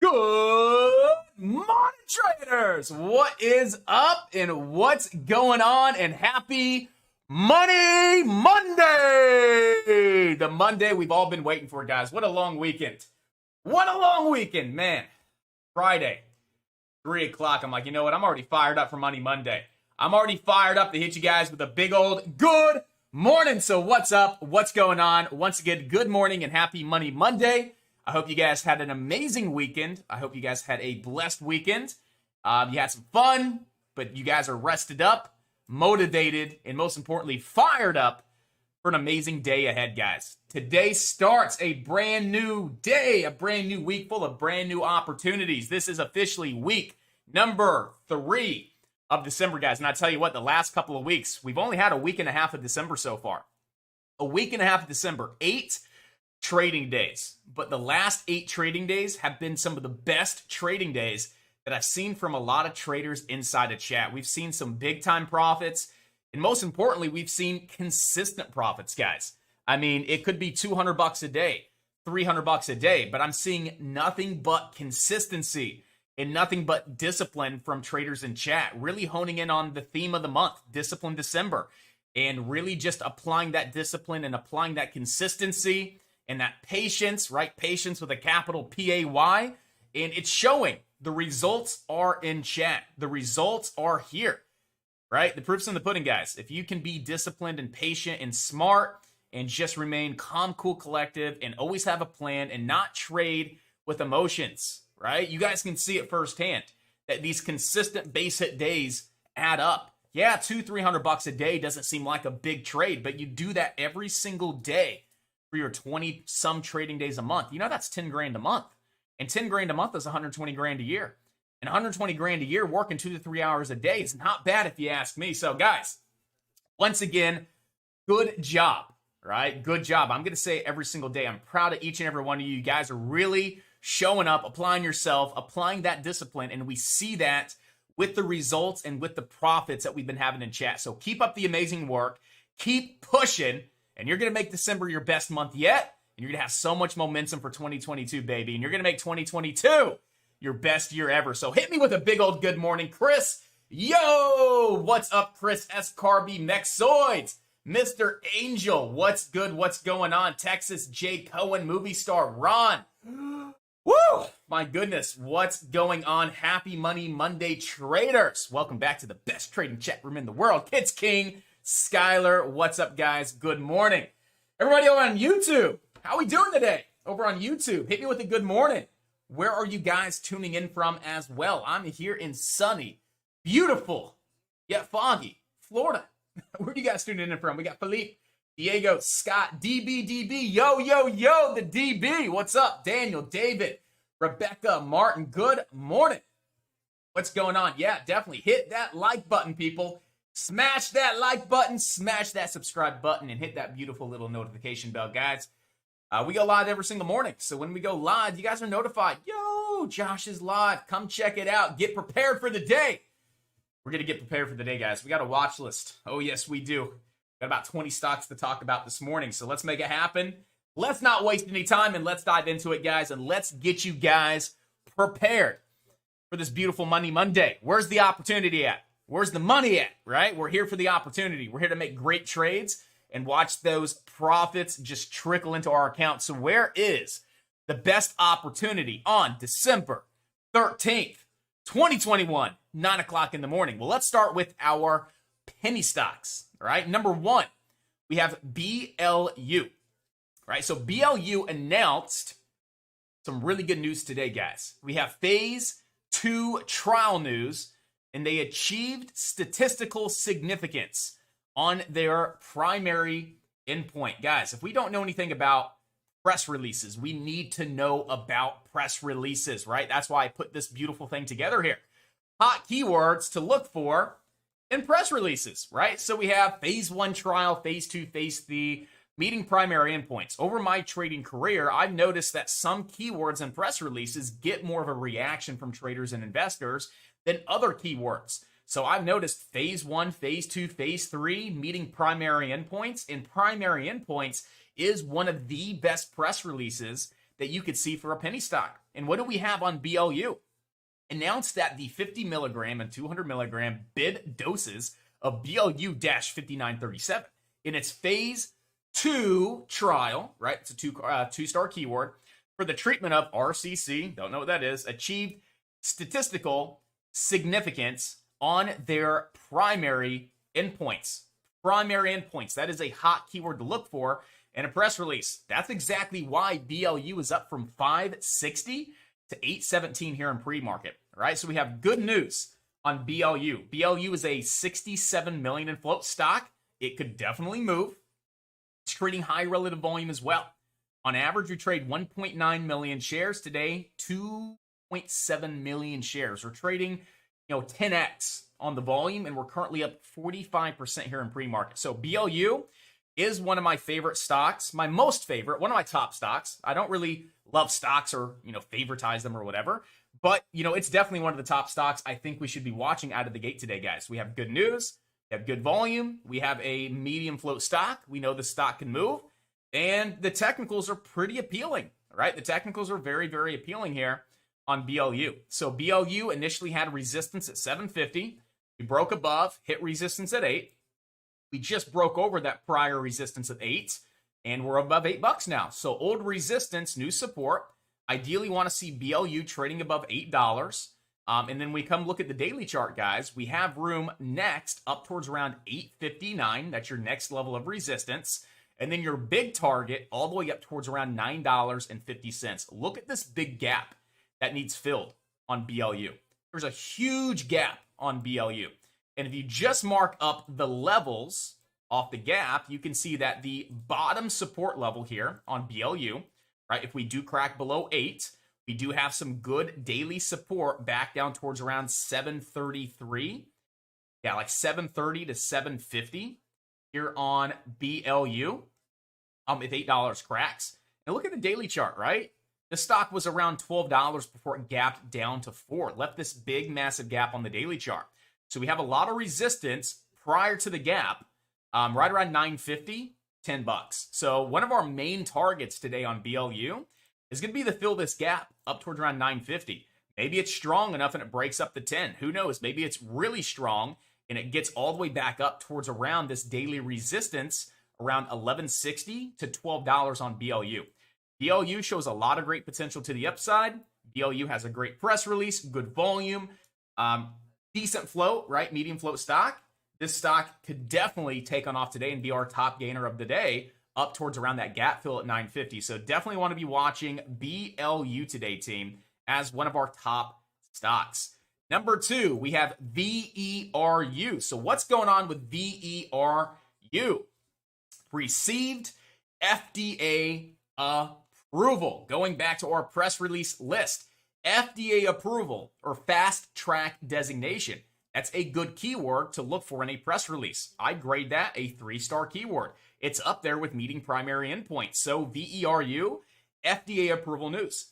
Good morning, traders. What is up and what's going on? And happy Money Monday! The Monday we've all been waiting for, guys. What a long weekend. What a long weekend, man. Friday, 3 o'clock. I'm like, you know what? I'm already fired up for Money Monday. I'm already fired up to hit you guys with a big old good morning. So what's up? What's going on? Once again, good morning and happy Money Monday. I hope you guys had an amazing weekend. I hope you guys had a blessed weekend. You had some fun, but you guys are rested up, motivated, and most importantly, fired up for an amazing day ahead, guys. Today starts a brand new day, a brand new week full of brand new opportunities. This is officially week number 3 of December, guys. And I tell you what, the last couple of weeks, we've only had a week and a half of December so far. A week and a half of December, 8 trading days. But the last 8 trading days have been some of the best trading days that I've seen from a lot of traders inside of chat. We've seen some big time profits. And most importantly, we've seen consistent profits, guys. I mean, it could be $200 a day, $300 a day, but I'm seeing nothing but consistency and nothing but discipline from traders in chat, really honing in on the theme of the month, Discipline December, and really just applying that discipline and applying that consistency and that patience, right? Patience with a capital P-A-Y. And it's showing. The results are in chat. The results are here, right? The proof's in the pudding, guys. If you can be disciplined and patient and smart and just remain calm, cool, collective, and always have a plan and not trade with emotions, right? You guys can see it firsthand that these consistent base hit days add up. Yeah, $200-300 a day doesn't seem like a big trade, but you do that every single day for your 20 some trading days a month. You know, that's 10 grand a month. And 10 grand a month is 120 grand a year. And 120 grand a year working 2 to 3 hours a day is not bad if you ask me. So guys, once again, good job, right? Good job. I'm going to say it every single day. I'm proud of each and every one of you. You guys are really showing up, applying yourself, applying that discipline. And we see that with the results and with the profits that we've been having in chat. So keep up the amazing work. Keep pushing. And you're going to make December your best month yet. And you're going to have so much momentum for 2022, baby. And you're going to make 2022 your best year ever. So hit me with a big old good morning, Chris. Yo, what's up, Chris? S. Carby, Mexoids. Mr. Angel, what's good? What's going on? Texas, J. Cohen, movie star, Ron. Woo! My goodness, what's going on? Happy Money Monday, traders. Welcome back to the best trading chat room in the world. Kids King. Skylar, what's up, guys? Good morning. Everybody over on YouTube, how we doing today? Over on YouTube, hit me with a good morning. Where are you guys tuning in from as well? I'm here in sunny, beautiful, yet foggy Florida. Where are you guys tuning in from? We got Philippe, Diego, Scott, DB, yo, the DB. What's up? Daniel, David, Rebecca, Martin, good morning. What's going on? Yeah, definitely hit that like button, people. Smash that like button, smash that subscribe button, and hit that beautiful little notification bell, guys. We go live every single morning, so when we go live, you guys are notified. Yo, Josh is live. Come check it out. Get prepared for the day. We're going to get prepared for the day, guys. We got a watch list. Oh, yes, we do. Got about 20 stocks to talk about this morning, so let's make it happen. Let's not waste any time, and let's dive into it, guys, and let's get you guys prepared for this beautiful Money Monday. Where's the opportunity at? Where's the money at, right? We're here for the opportunity. We're here to make great trades and watch those profits just trickle into our account. So where is the best opportunity on December 13th, 2021, 9 o'clock in the morning. Well, let's start with our penny stocks. All right. Number one, we have BLU. All right. So BLU announced some really good news today, guys. We have phase 2 trial news, and they achieved statistical significance on their primary endpoint. Guys, if we don't know anything about press releases, we need to know about press releases, right? That's why I put this beautiful thing together here. Hot keywords to look for in press releases, right? So we have phase 1 trial, phase 2, phase 3, meeting primary endpoints. Over my trading career, I've noticed that some keywords in press releases get more of a reaction from traders and investors than other keywords. So I've noticed phase 1, phase 2, phase 3, meeting primary endpoints. And primary endpoints is one of the best press releases that you could see for a penny stock. And what do we have on BLU? Announced that the 50 milligram and 200 milligram bid doses of BLU-5937 in its phase 2 trial, right? It's a two-star keyword for the treatment of RCC. Don't know what that is. Achieved statistical significance on their primary endpoints. Primary endpoints. That is a hot keyword to look for in a press release. That's exactly why BLU is up from 560 to 817 here in pre-market. All right, so we have good news on BLU. BLU is a 67 million in float stock. It could definitely move. It's trading high relative volume as well. On average, we trade 1.9 million shares today, 2.7 million shares. We're trading, 10x on the volume, and we're currently up 45% here in pre-market. So BLU is one of my favorite stocks, my most favorite, one of my top stocks. I don't really love stocks or, favoritize them or whatever, but, it's definitely one of the top stocks I think we should be watching out of the gate today, guys. We have good news. We have good volume. We have a medium float stock. We know the stock can move, and the technicals are pretty appealing, right? The technicals are very, very appealing here on BLU. So BLU initially had resistance at 750. We broke above, hit resistance at 8. We just broke over that prior resistance at 8, and we're above $8 now. So old resistance, new support. Ideally want to see BLU trading above $8. And then we come look at the daily chart, guys. We have room next up towards around 859. That's your next level of resistance. And then your big target all the way up towards around $9.50. Look at this big gap that needs filled on BLU. There's a huge gap on BLU. And if you just mark up the levels off the gap, you can see that the bottom support level here on BLU, right? If we do crack below 8, we do have some good daily support back down towards around 733. Yeah, like 730 to 750 here on BLU. If $8 cracks. And look at the daily chart, right? The stock was around $12 before it gapped down to 4. It left this big, massive gap on the daily chart. So we have a lot of resistance prior to the gap, right around 950, $10. So one of our main targets today on BLU is going to be to fill this gap up towards around 950. Maybe it's strong enough and it breaks up to 10. Who knows? Maybe it's really strong and it gets all the way back up towards around this daily resistance around 1160 to $12 on BLU. BLU shows a lot of great potential to the upside. BLU has a great press release, good volume, decent float, right? Medium float stock. This stock could definitely take on off today and be our top gainer of the day up towards around that gap fill at 950. So definitely want to be watching BLU today, team, as one of our top stocks. Number 2, we have VERU. So what's going on with VERU? Received FDA approval. Going back to our press release list. FDA approval or fast track designation. That's a good keyword to look for in a press release. I grade that a 3-star keyword. It's up there with meeting primary endpoints. So VERU, FDA approval news.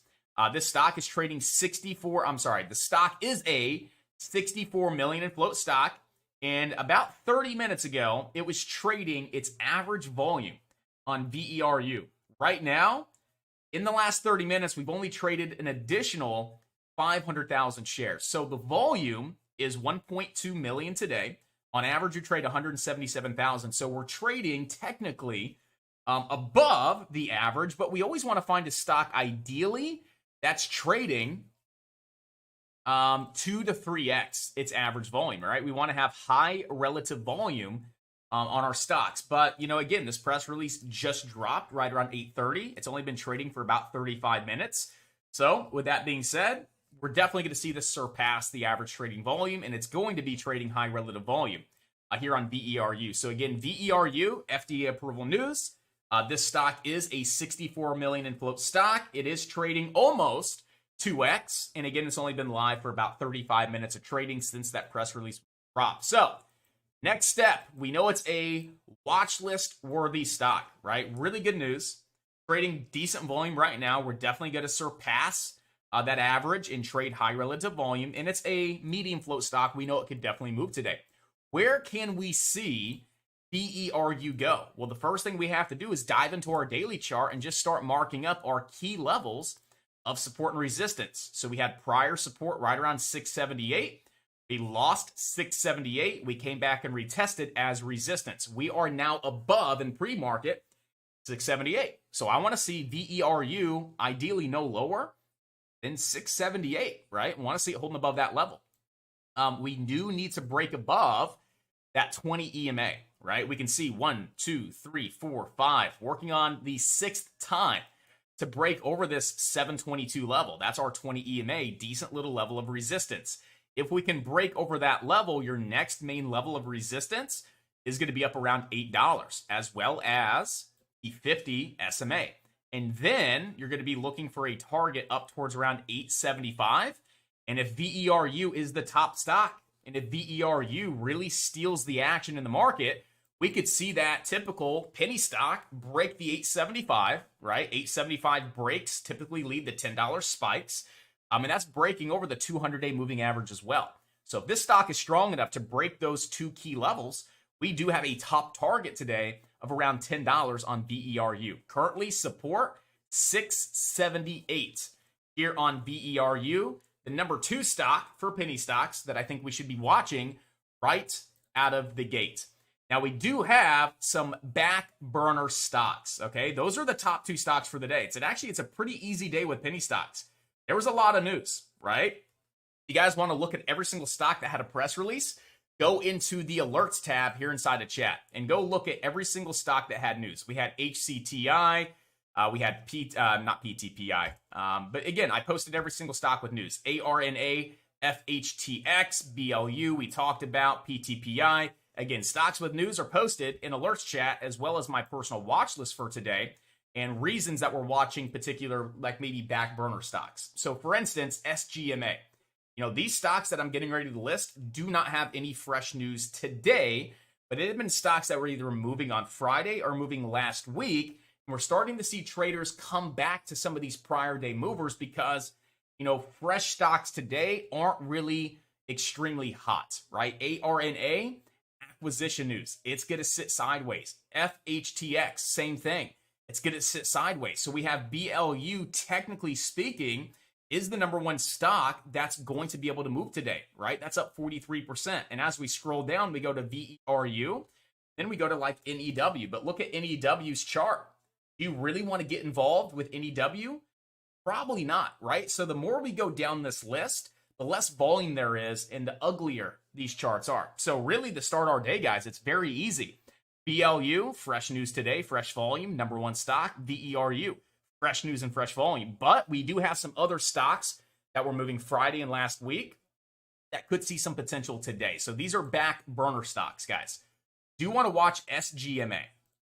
This stock is trading the stock is a 64 million in float stock. And about 30 minutes ago, it was trading its average volume on VERU. Right now, in the last 30 minutes, we've only traded an additional 500,000 shares. So the volume is 1.2 million today. On average, you trade 177,000. So we're trading technically above the average, but we always want to find a stock ideally that's trading 2 to 3x its average volume, right? We want to have high relative volume on our stocks. But, again, this press release just dropped right around 8:30. It's only been trading for about 35 minutes. So with that being said, we're definitely going to see this surpass the average trading volume, and it's going to be trading high relative volume here on VERU. So again, VERU, FDA approval news. This stock is a 64 million in float stock. It is trading almost 2x. And again, it's only been live for about 35 minutes of trading since that press release dropped. So next step, we know it's a watch list worthy stock, right? Really good news. Trading decent volume right now. We're definitely going to surpass that average and trade high relative volume. And it's a medium float stock. We know it could definitely move today. Where can we see VERU go? Well, the first thing we have to do is dive into our daily chart and just start marking up our key levels of support and resistance. So we had prior support right around 678. We lost 678. We came back and retested as resistance. We are now above in pre-market 678. So I want to see VERU ideally no lower than 678, right? I want to see it holding above that level. We do need to break above that 20 EMA, right? We can see 1, 2, 3, 4, 5, working on the 6th time to break over this 722 level. That's our 20 EMA, decent little level of resistance. If we can break over that level, your next main level of resistance is going to be up around $8, as well as the 50 SMA. And then you're going to be looking for a target up towards around 875. And if VERU is the top stock, and if VERU really steals the action in the market, we could see that typical penny stock break the 875, right? 875 breaks typically lead to $10 spikes. And that's breaking over the 200-day moving average as well. So if this stock is strong enough to break those two key levels, we do have a top target today of around $10 on VERU. Currently support 678 here on VERU. The number 2 stock for penny stocks that I think we should be watching right out of the gate. Now, we do have some back burner stocks, okay? Those are the top 2 stocks for the day. It's a pretty easy day with penny stocks. There was a lot of news, right? If you guys want to look at every single stock that had a press release, go into the alerts tab here inside the chat and go look at every single stock that had news. We had HCTI, we had not PTPI, but again, I posted every single stock with news. ARNA, FHTX, BLU, we talked about PTPI. Again, stocks with news are posted in alerts chat as well as my personal watch list for today and reasons that we're watching particular, like maybe back burner stocks. So for instance, SGMA. These stocks that I'm getting ready to list do not have any fresh news today, but it had been stocks that were either moving on Friday or moving last week. And we're starting to see traders come back to some of these prior day movers because, fresh stocks today aren't really extremely hot, right? ARNA, acquisition news. It's going to sit sideways. FHTX, same thing. It's going to sit sideways. So we have BLU, technically speaking, is the number 1 stock that's going to be able to move today, right? That's up 43%. And as we scroll down, we go to VERU, then we go to like NEW. But look at NEW's chart. Do you really want to get involved with NEW? Probably not, right? So the more we go down this list, the less volume there is and the uglier these charts are. So really to start our day, guys, it's very easy. BLU, fresh news today, fresh volume, number 1 stock. VERU, fresh news and fresh volume. But we do have some other stocks that were moving Friday and last week that could see some potential today. So these are back burner stocks, guys. Do you want to watch SGMA?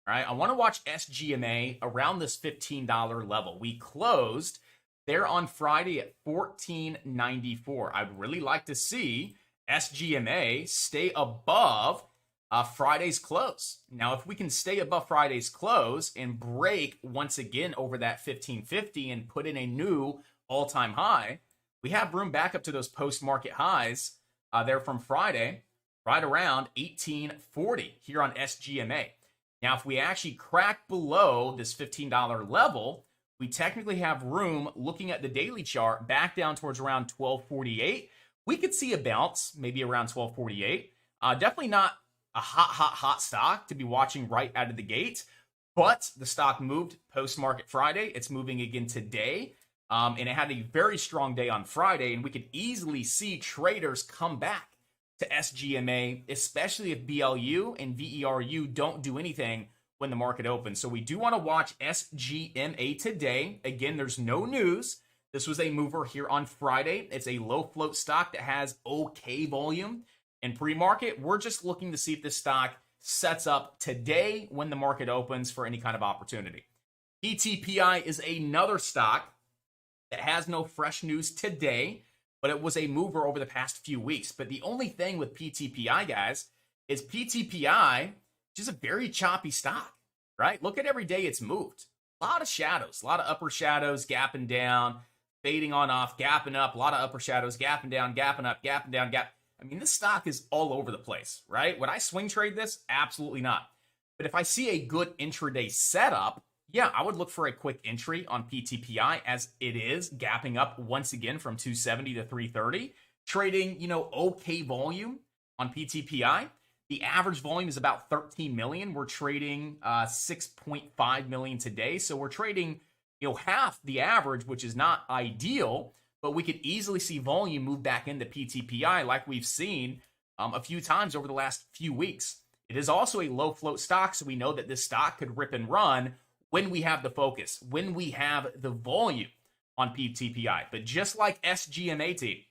All right, I want to watch SGMA around this $15 level. We closed there on Friday at $14.94. I'd really like to see SGMA stay above Friday's close. Now, if we can stay above Friday's close and break once again over that 1550 and put in a new all-time high, we have room back up to those post-market highs there from Friday, right around 1840 here on SGMA. Now, if we actually crack below this $15 level, we technically have room looking at the daily chart back down towards around 1248. We could see a bounce, maybe around 1248. Definitely not a hot stock to be watching right out of the gate, but the stock moved post-market Friday. It's moving again today. And it had a very strong day on Friday, and we could easily see traders come back to SGMA, especially if BLU and VERU don't do anything when the market opens. So we do want to watch SGMA today. Again, there's no news. This was a mover here on Friday. It's a low float stock that has okay volume. In pre-market, we're just looking to see if this stock sets up today when the market opens for any kind of opportunity. PTPI is another stock that has no fresh news today, but it was a mover over the past few weeks. But the only thing with PTPI, guys, is PTPI is a very choppy stock, right? Look at every day it's moved. A lot of shadows, a lot of upper shadows, gapping down, fading on off, gapping up, a lot of upper shadows, gapping down, gapping up, gapping down, gap. I mean, this stock is all over the place, right? Would I swing trade this? Absolutely not. But if I see a good intraday setup, yeah, I would look for a quick entry on PTPI as it is gapping up once again from 270 to 330, trading, okay volume on PTPI. The average volume is about 13 million. We're trading 6.5 million today. So we're trading, half the average, which is not ideal, but we could easily see volume move back into PTPI like we've seen a few times over the last few weeks. It is also a low float stock, so we know that this stock could rip and run when we have the focus, when we have the volume on PTPI. But just like SGMAT,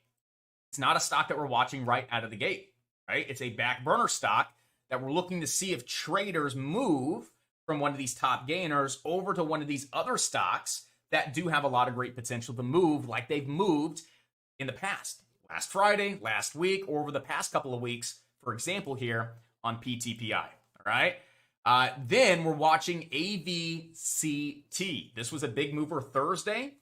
it's not a stock that we're watching right out of the gate, right? It's a back burner stock that we're looking to see if traders move from one of these top gainers over to one of these other stocks that do have a lot of great potential to move like they've moved in the past. Last Friday, last week, or over the past couple of weeks, for example, here on PTPI, all right? Then we're watching AVCT. This was a big mover Thursday,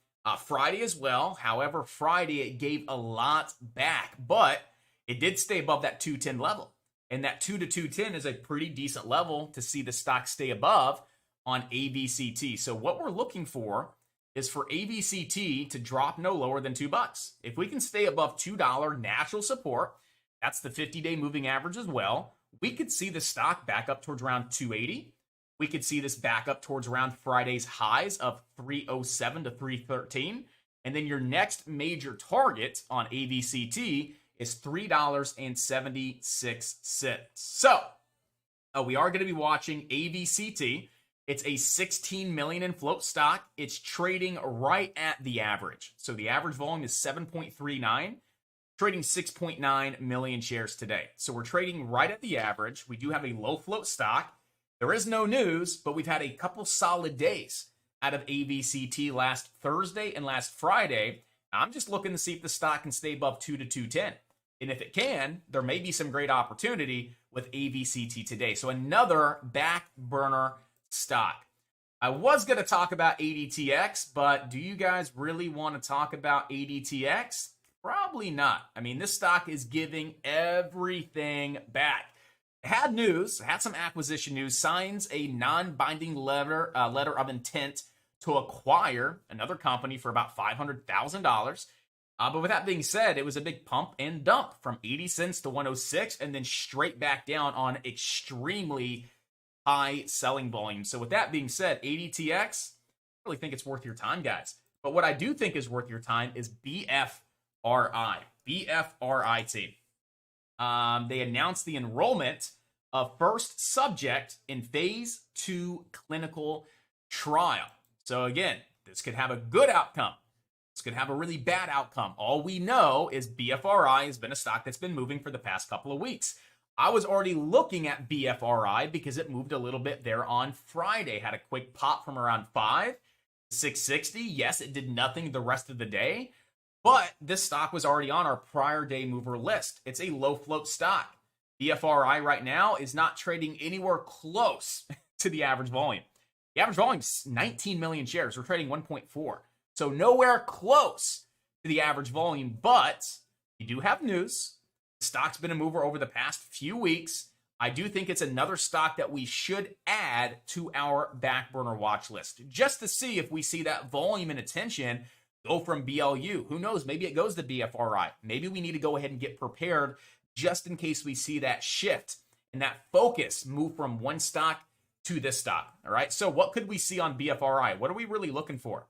Friday as well. However, Friday it gave a lot back, but it did stay above that 210 level. And that 2 to 210 is a pretty decent level to see the stock stay above on AVCT. So what we're looking for is for AVCT to drop no lower than $2. If we can stay above $2 natural support, that's the 50-day moving average as well, we could see the stock back up towards around 280. We could see this back up towards around Friday's highs of 307 to 313. And then your next major target on AVCT is $3.76. So we are going to be watching AVCT. It's a 16 million in float stock. It's trading right at the average. So the average volume is 7.39, trading 6.9 million shares today. So we're trading right at the average. We do have a low float stock. There is no news, but we've had a couple solid days out of AVCT last Thursday and last Friday. I'm just looking to see if the stock can stay above 2 to 210. And if it can, there may be some great opportunity with AVCT today. So another back burner stock. I was going to talk about ADTX, but do you guys really want to talk about ADTX? Probably not. I mean, this stock is giving everything back. Had news, had some acquisition news, signs a non-binding letter of intent to acquire another company for about $500,000. But with that being said, it was a big pump and dump from 80 cents to 106 and then straight back down on extremely high selling volume. So with that being said, ADTX, I really think it's worth your time, guys. But what I do think is worth your time is BFRI. BFRIT. They announced the enrollment of first subject in phase 2 clinical trial. So again, this could have a good outcome. This could have a really bad outcome. All we know is BFRI has been a stock that's been moving for the past couple of weeks. I was already looking at BFRI because it moved a little bit there on Friday. Had a quick pop from around 5 to 660. Yes, it did nothing the rest of the day, but this stock was already on our prior day mover list. It's a low float stock. BFRI right now is not trading anywhere close to the average volume. The average volume is 19 million shares. We're trading 1.4. So nowhere close to the average volume, but we do have news. The stock's been a mover over the past few weeks. I do think it's another stock that we should add to our back burner watch list just to see if we see that volume and attention go from BLU. Who knows? Maybe it goes to BFRI. Maybe we need to go ahead and get prepared just in case we see that shift and that focus move from one stock to this stock. All right. So what could we see on BFRI? What are we really looking for?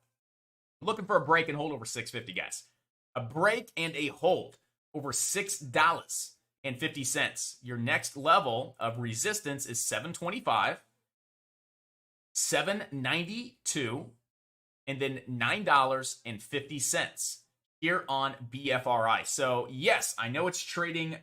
I'm looking for a break and hold over 650, guys. A break and a hold over $6.50. Your next level of resistance is 725, 792, and then $9.50 here on BFRI. So yes, I know it's trading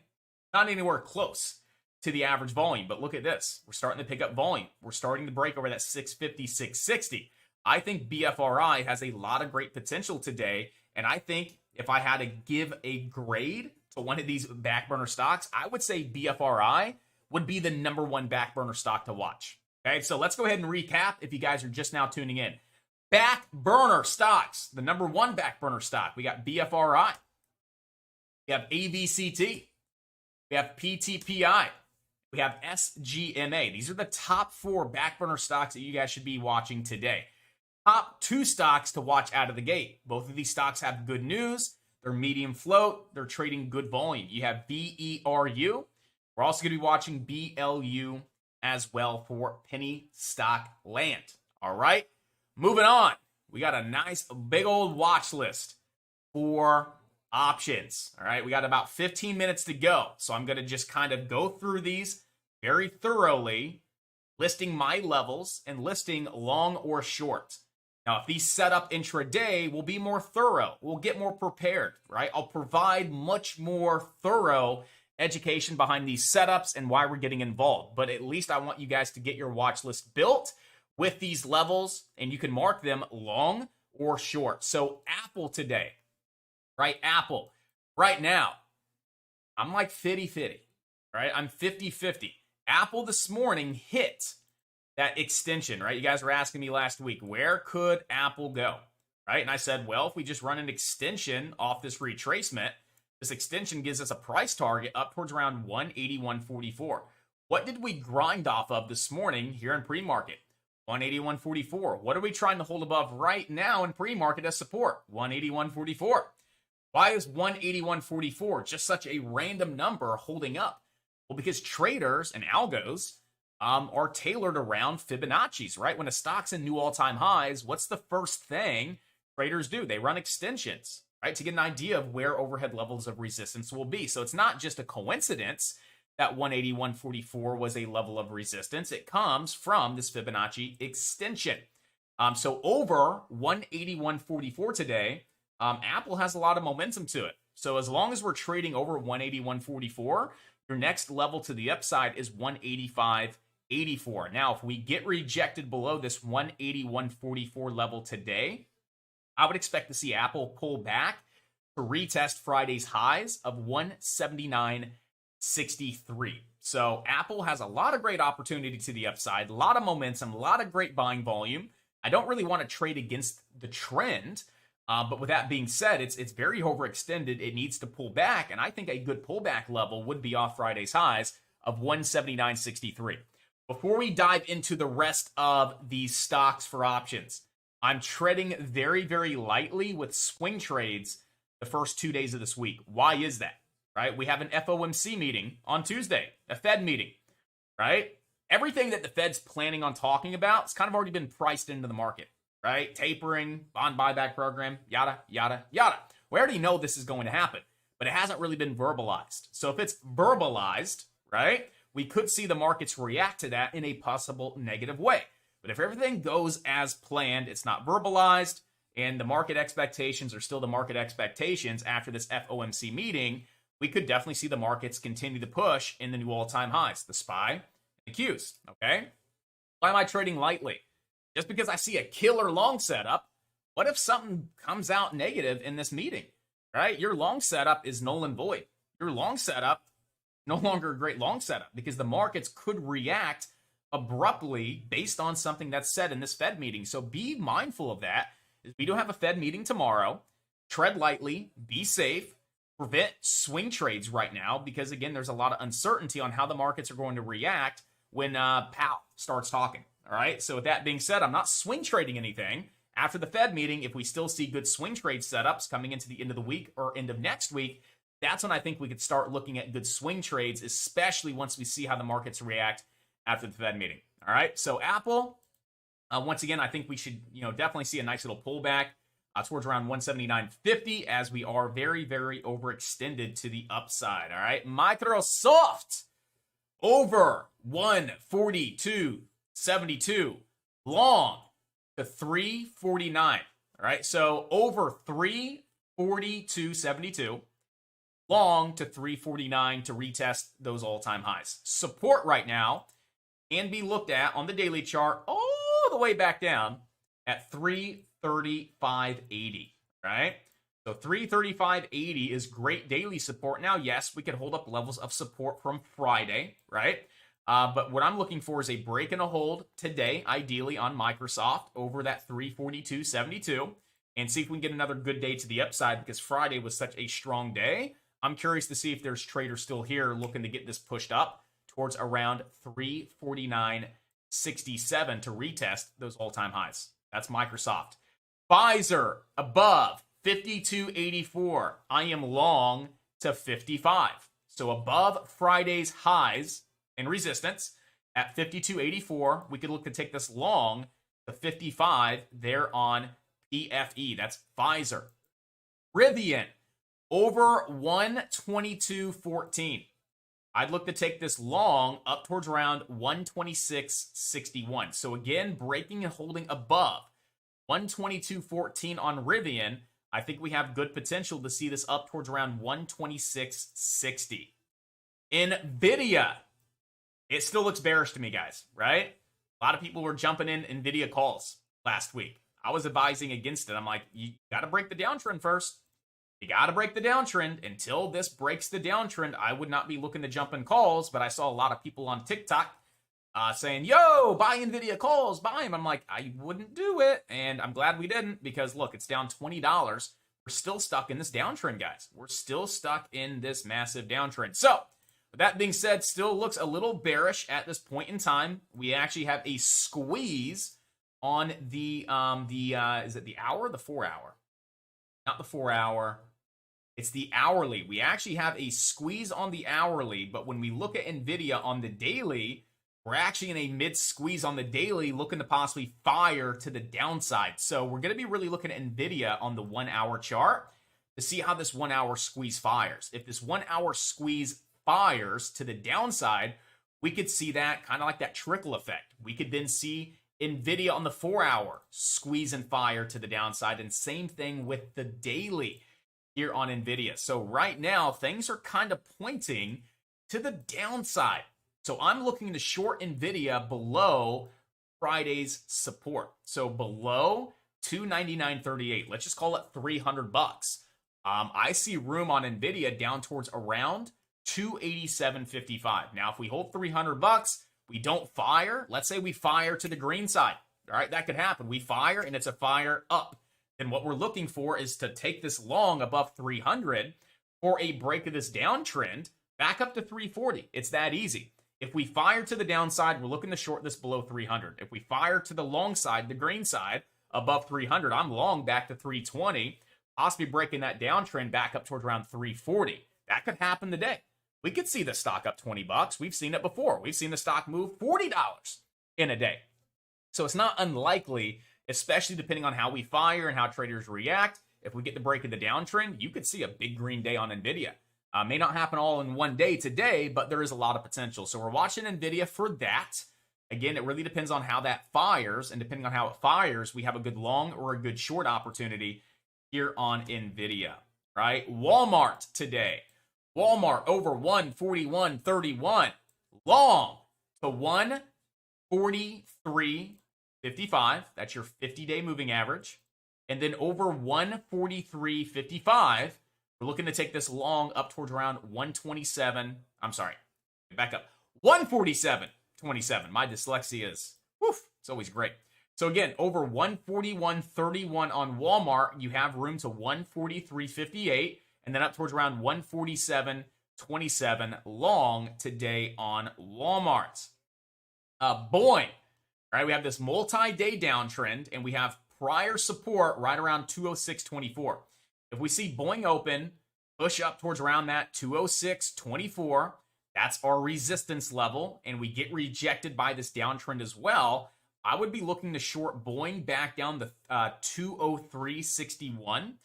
not anywhere close to the average volume, but look at this. We're starting to pick up volume. We're starting to break over that 650, 660. I think BFRI has a lot of great potential today, and I think if I had to give a grade to one of these back burner stocks, I would say BFRI would be the number one back burner stock to watch. Okay, so let's go ahead and recap if you guys are just now tuning in. Back burner stocks, the number one back burner stock. We got BFRI. We have AVCT. We have PTPI. We have SGMA. These are the top 4 back burner stocks that you guys should be watching today. Top 2 stocks to watch out of the gate. Both of these stocks have good news. They're medium float. They're trading good volume. You have BERU. We're also going to be watching BLU as well for penny stock land. All right. Moving on, we got a nice big old watch list for options. All right, we got about 15 minutes to go. So I'm going to just kind of go through these very thoroughly, listing my levels and listing long or short. Now, if these set up intraday, we'll be more thorough. We'll get more prepared, right? I'll provide much more thorough education behind these setups and why we're getting involved. But at least I want you guys to get your watch list built with these levels, and you can mark them long or short. So Apple today, right? Apple, right now, I'm like 50-50, right? I'm 50-50. Apple this morning hit that extension, right? You guys were asking me last week, where could Apple go, right? And I said, well, if we just run an extension off this retracement, this extension gives us a price target up towards around 181.44. What did we grind off of this morning here in pre-market? 181.44. What are we trying to hold above right now in pre-market as support? 181.44. Why is 181.44 just such a random number holding up? Well, because traders and algos are tailored around Fibonacci's, right? When a stock's in new all-time highs, what's the first thing traders do? They run extensions, right? To get an idea of where overhead levels of resistance will be. So it's not just a coincidence that 181.44 was a level of resistance. It comes from this Fibonacci extension. So over 181.44 today, Apple has a lot of momentum to it. So as long as we're trading over 181.44, your next level to the upside is 185.84. Now, if we get rejected below this 181.44 level today, I would expect to see Apple pull back to retest Friday's highs of 179.63. So Apple has a lot of great opportunity to the upside, a lot of momentum, a lot of great buying volume. I don't really want to trade against the trend, but with that being said, it's very overextended. It needs to pull back, and I think a good pullback level would be off Friday's highs of 179.63. Before we dive into the rest of these stocks for options, I'm treading very, very lightly with swing trades the first 2 days of this week. Why is that? Right? We have an FOMC meeting on Tuesday, a Fed meeting, right? Everything that the Fed's planning on talking about has kind of already been priced into the market, right? Tapering, bond buyback program, yada, yada, yada. We already know this is going to happen, but it hasn't really been verbalized. So if it's verbalized, right, we could see the markets react to that in a possible negative way. But if everything goes as planned, it's not verbalized, and the market expectations are still the market expectations after this FOMC meeting, we could definitely see the markets continue to push in the new all-time highs, the SPY and the Qs, okay? Why am I trading lightly? Just because I see a killer long setup, what if something comes out negative in this meeting, right? Your long setup is null and void. Your long setup, no longer a great long setup because the markets could react abruptly based on something that's said in this Fed meeting. So be mindful of that. We don't have a Fed meeting tomorrow. Tread lightly, be safe. Prevent swing trades right now because, again, there's a lot of uncertainty on how the markets are going to react when Powell starts talking, all right? So with that being said, I'm not swing trading anything. After the Fed meeting, if we still see good swing trade setups coming into the end of the week or end of next week, that's when I think we could start looking at good swing trades, especially once we see how the markets react after the Fed meeting, all right? So Apple, once again, I think we should definitely see a nice little pullback. towards around 179.50 as we are very, very overextended to the upside. All right, Microsoft over 142.72 long to 349. All right, so over 342.72 long to 349 to retest those all-time highs. Support right now can be looked at on the daily chart all the way back down at 335.80, right? So 335.80 is great daily support. Now, yes, we could hold up levels of support from Friday, right? But what I'm looking for is a break and a hold today, ideally on Microsoft over that 342.72, and see if we can get another good day to the upside because Friday was such a strong day. I'm curious to see if there's traders still here looking to get this pushed up towards around 349.67 to retest those all-time highs. That's Microsoft. Pfizer above 52.84. I am long to 55. So above Friday's highs and resistance at 52.84, we could look to take this long to 55 there on PFE. That's Pfizer. Rivian over 122.14. I'd look to take this long up towards around 126.61. So again, breaking and holding above 122.14 on Rivian. I think we have good potential to see this up towards around 126.60. NVIDIA, it still looks bearish to me, guys, right? A lot of people were jumping in NVIDIA calls last week. I was advising against it. I'm like, you got to break the downtrend first. You got to break the downtrend. Until this breaks the downtrend, I would not be looking to jump in calls, but I saw a lot of people on TikTok saying, yo, buy NVIDIA calls, buy them. I'm like, I wouldn't do it, and I'm glad we didn't because, look, it's down $20. We're still stuck in this downtrend, guys. We're still stuck in this massive downtrend. So, with that being said, still looks a little bearish at this point in time. We actually have a squeeze on the is it the hour or the 4 hour? Not the 4 hour. It's the hourly. We actually have a squeeze on the hourly, but when we look at NVIDIA on the daily, we're actually in a mid-squeeze on the daily, looking to possibly fire to the downside. So we're going to be really looking at NVIDIA on the 1 hour chart to see how this 1 hour squeeze fires. If this 1 hour squeeze fires to the downside, we could see that kind of like that trickle effect. We could then see NVIDIA on the 4 hour squeeze and fire to the downside, and same thing with the daily here on NVIDIA. So right now, things are kind of pointing to the downside. So I'm looking to short NVIDIA below Friday's support. So below 299.38. Let's just call it $300. I see room on NVIDIA down towards around 287.55. Now, if we hold $300, we don't fire. Let's say we fire to the green side. All right, that could happen. We fire and it's a fire up. Then what we're looking for is to take this long above 300 for a break of this downtrend back up to 340. It's that easy. If we fire to the downside, we're looking to short this below 300. If we fire to the long side, the green side, above 300, I'm long back to 320, possibly breaking that downtrend back up towards around 340. That could happen today. We could see the stock up $20. We've seen it before. We've seen the stock move $40 in a day. So it's not unlikely, especially depending on how we fire and how traders react. If we get the break of the downtrend, you could see a big green day on NVIDIA. May not happen all in one day today, but there is a lot of potential. So we're watching NVIDIA for that. Again, it really depends on how that fires, and depending on how it fires, we have a good long or a good short opportunity here on NVIDIA, right? Walmart today. Walmart over 141.31, long to 143.55. That's your 50-day moving average. And then over 143.55, we're looking to take this long up towards around 127. I'm sorry, back up. 147.27. My dyslexia is, it's always great. So again, over 141.31 on Walmart, you have room to 143.58, and then up towards around 147.27 long today on Walmart. Boeing, right? We have this multi-day downtrend, and we have prior support right around 206.24. If we see Boeing open, push up towards around that 206.24, that's our resistance level, and we get rejected by this downtrend as well, I would be looking to short Boeing back down to 203.61,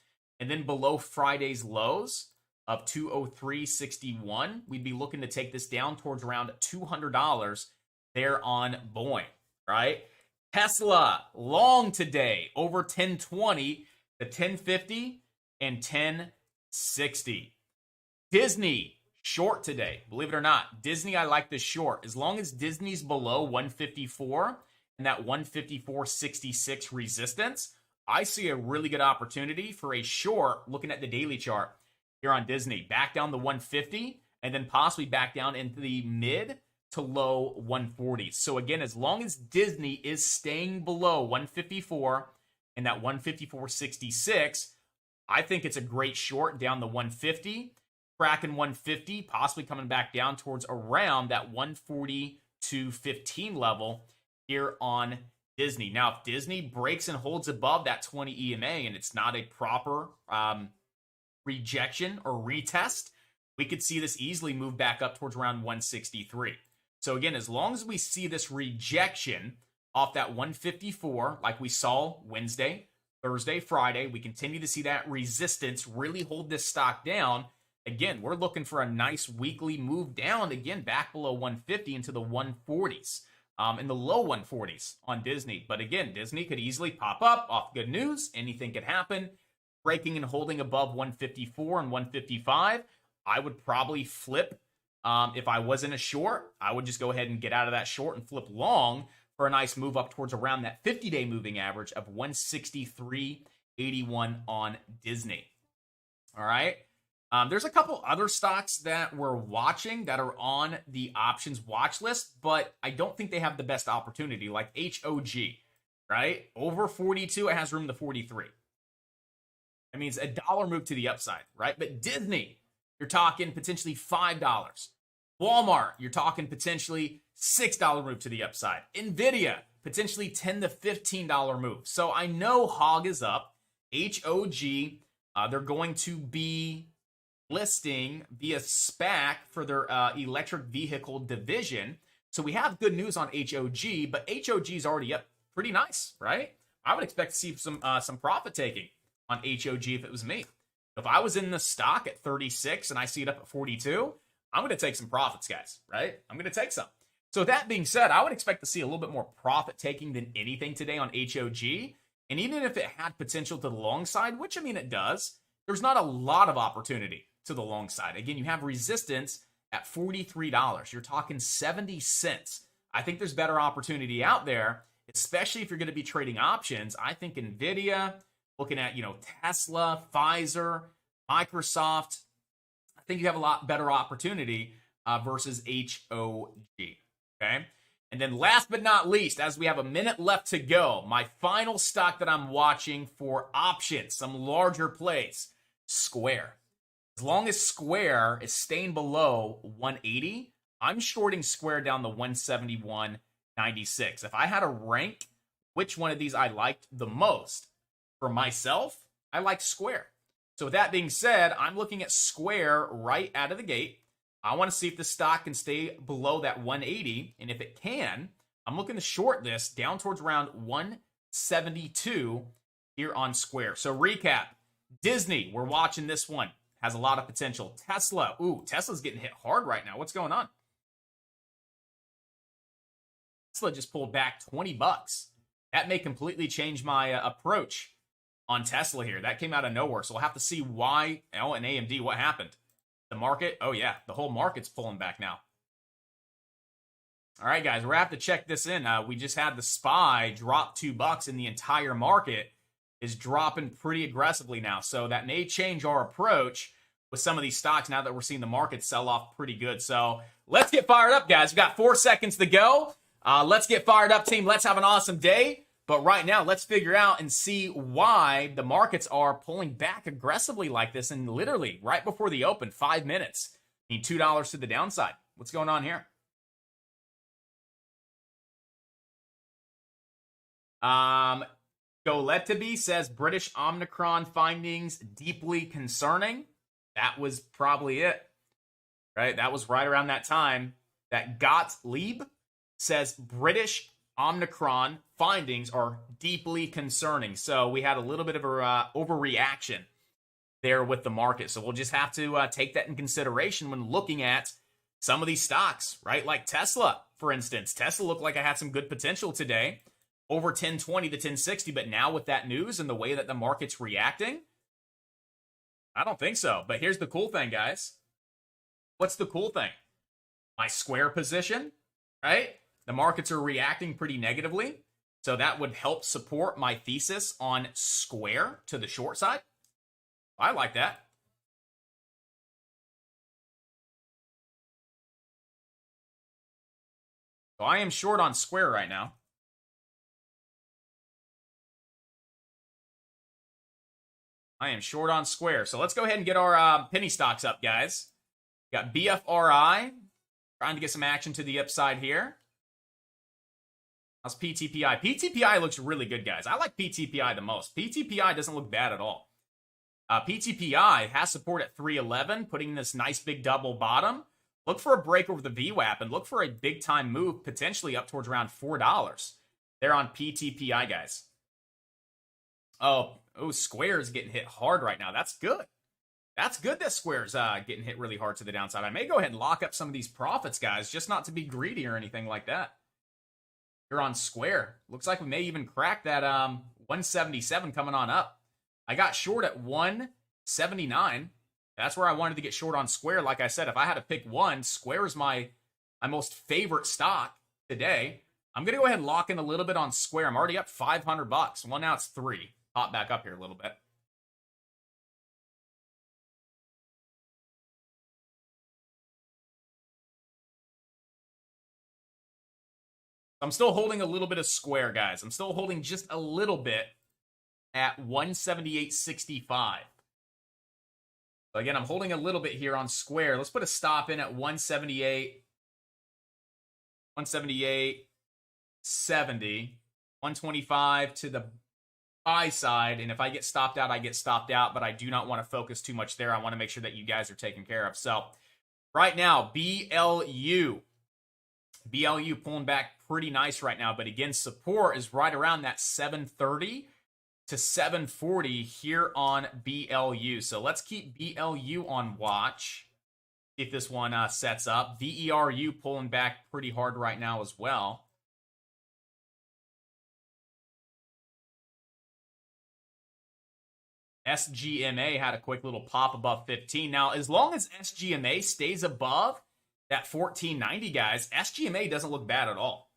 and then below Friday's lows of 203.61, we'd be looking to take this down towards around $200 there on Boeing, right? Tesla long today over 1020 to 1050 and 1060. Disney short today, believe it or not. Disney, I like this short. As long as Disney's below 154 and that 154.66 resistance, I see a really good opportunity for a short looking at the daily chart here on Disney. Back down the 150 and then possibly back down into the mid to low 140s. So again, as long as Disney is staying below 154 and that 154.66, I think it's a great short down the 150, cracking 150, possibly coming back down towards around that 142.15 level here on Disney. Now, if Disney breaks and holds above that 20 EMA and it's not a proper rejection or retest, we could see this easily move back up towards around 163. So again, as long as we see this rejection off that 154, like we saw Wednesday, Thursday, Friday, we continue to see that resistance really hold this stock down. Again, we're looking for a nice weekly move down, again, back below 150 into the 140s, in the low 140s on Disney. But again, Disney could easily pop up off good news. Anything could happen. Breaking and holding above 154 and 155, I would probably flip. If I wasn't a short, I would just go ahead and get out of that short and flip long for a nice move up towards around that 50-day moving average of 163.81 on Disney. All right. There's a couple other stocks that we're watching that are on the options watch list, but I don't think they have the best opportunity, like HOG, right? Over 42, it has room to 43. That means a dollar move to the upside, right? But Disney, you're talking potentially $5. Walmart, you're talking potentially $6 move to the upside. Nvidia, potentially $10 to $15 move. So I know HOG is up. HOG, they're going to be listing via SPAC for their electric vehicle division. So we have good news on HOG, but HOG is already up pretty nice, right? I would expect to see some profit taking on HOG if it was me. If I was in the stock at 36 and I see it up at 42, I'm going to take some profits, guys, right? I'm going to take some. So with that being said, I would expect to see a little bit more profit taking than anything today on HOG. And even if it had potential to the long side, which I mean it does, there's not a lot of opportunity to the long side. Again, you have resistance at $43. You're talking 70 cents. I think there's better opportunity out there, especially if you're going to be trading options. I think Nvidia, looking at, Tesla, Pfizer, Microsoft, I think you have a lot better opportunity versus HOG. Okay. And then last but not least, as we have a minute left to go, my final stock that I'm watching for options, some larger plays, Square. As long as Square is staying below 180, I'm shorting Square down to 171.96. If I had to rank which one of these I liked the most, for myself, I like Square. So with that being said, I'm looking at Square right out of the gate. I want to see if the stock can stay below that 180. And if it can, I'm looking to short this down towards around 172 here on Square. So recap, Disney, we're watching this one. Has a lot of potential. Tesla, Tesla's getting hit hard right now. What's going on? Tesla just pulled back $20. That may completely change my approach on Tesla here. That came out of nowhere. So we'll have to see why. Oh, and AMD, what happened? The market? Oh, yeah. The whole market's pulling back now. All right, guys. We're going to have to check this in. We just had the SPY drop $2 and the entire market is dropping pretty aggressively now. So that may change our approach with some of these stocks now that we're seeing the market sell off pretty good. So let's get fired up, guys. We've got 4 seconds to go. Let's get fired up, team. Let's have an awesome day. But right now, let's figure out and see why the markets are pulling back aggressively like this. And literally, right before the open, 5 minutes, need $2 to the downside. What's going on here? Goletaby says British Omicron findings deeply concerning. That was probably it, right? That was right around that time that Gottlieb says British Omicron findings are deeply concerning. So we had a little bit of a overreaction there with the market. So we'll just have to take that in consideration when looking at some of these stocks, right? Like Tesla, for instance. Tesla looked like I had some good potential today, over 1020 to 1060. But now with that news and the way that the market's reacting, I don't think so. But here's the cool thing, guys. What's the cool thing? My square position, right? The markets are reacting pretty negatively. So that would help support my thesis on square to the short side. I like that. So I am short on square right now. I am short on square. So let's go ahead and get our penny stocks up, guys. Got BFRI. Trying to get some action to the upside here. How's PTPI? PTPI looks really good, guys. I like PTPI the most. PTPI doesn't look bad at all. PTPI has support at 311, putting this nice big double bottom. Look for a break over the VWAP and look for a big time move, potentially up towards around $4. They're on PTPI, guys. Oh, Square is getting hit hard right now. That's good. That's good that Square's getting hit really hard to the downside. I may go ahead and lock up some of these profits, guys, just not to be greedy or anything like that. You're on Square. Looks like we may even crack that 177 coming on up. I got short at 179. That's where I wanted to get short on Square. Like I said, if I had to pick one, Square is my most favorite stock today. I'm going to go ahead and lock in a little bit on Square. I'm already up $500. Well, now it's 3. Pop back up here a little bit. I'm still holding a little bit of Square, guys. I'm still holding just a little bit at 178.65. So again, I'm holding a little bit here on Square. Let's put a stop in at 178. 178.70. 125 to the buy side. And if I get stopped out, I get stopped out. But I do not want to focus too much there. I want to make sure that you guys are taken care of. So right now, BLU pulling back pretty nice right now. But again, support is right around that 730 to 740 here on BLU. So let's keep BLU on watch. See if this one sets up. VERU pulling back pretty hard right now as well. SGMA had a quick little pop above 15. Now, as long as SGMA stays above that 1490, guys, SGMA doesn't look bad at all.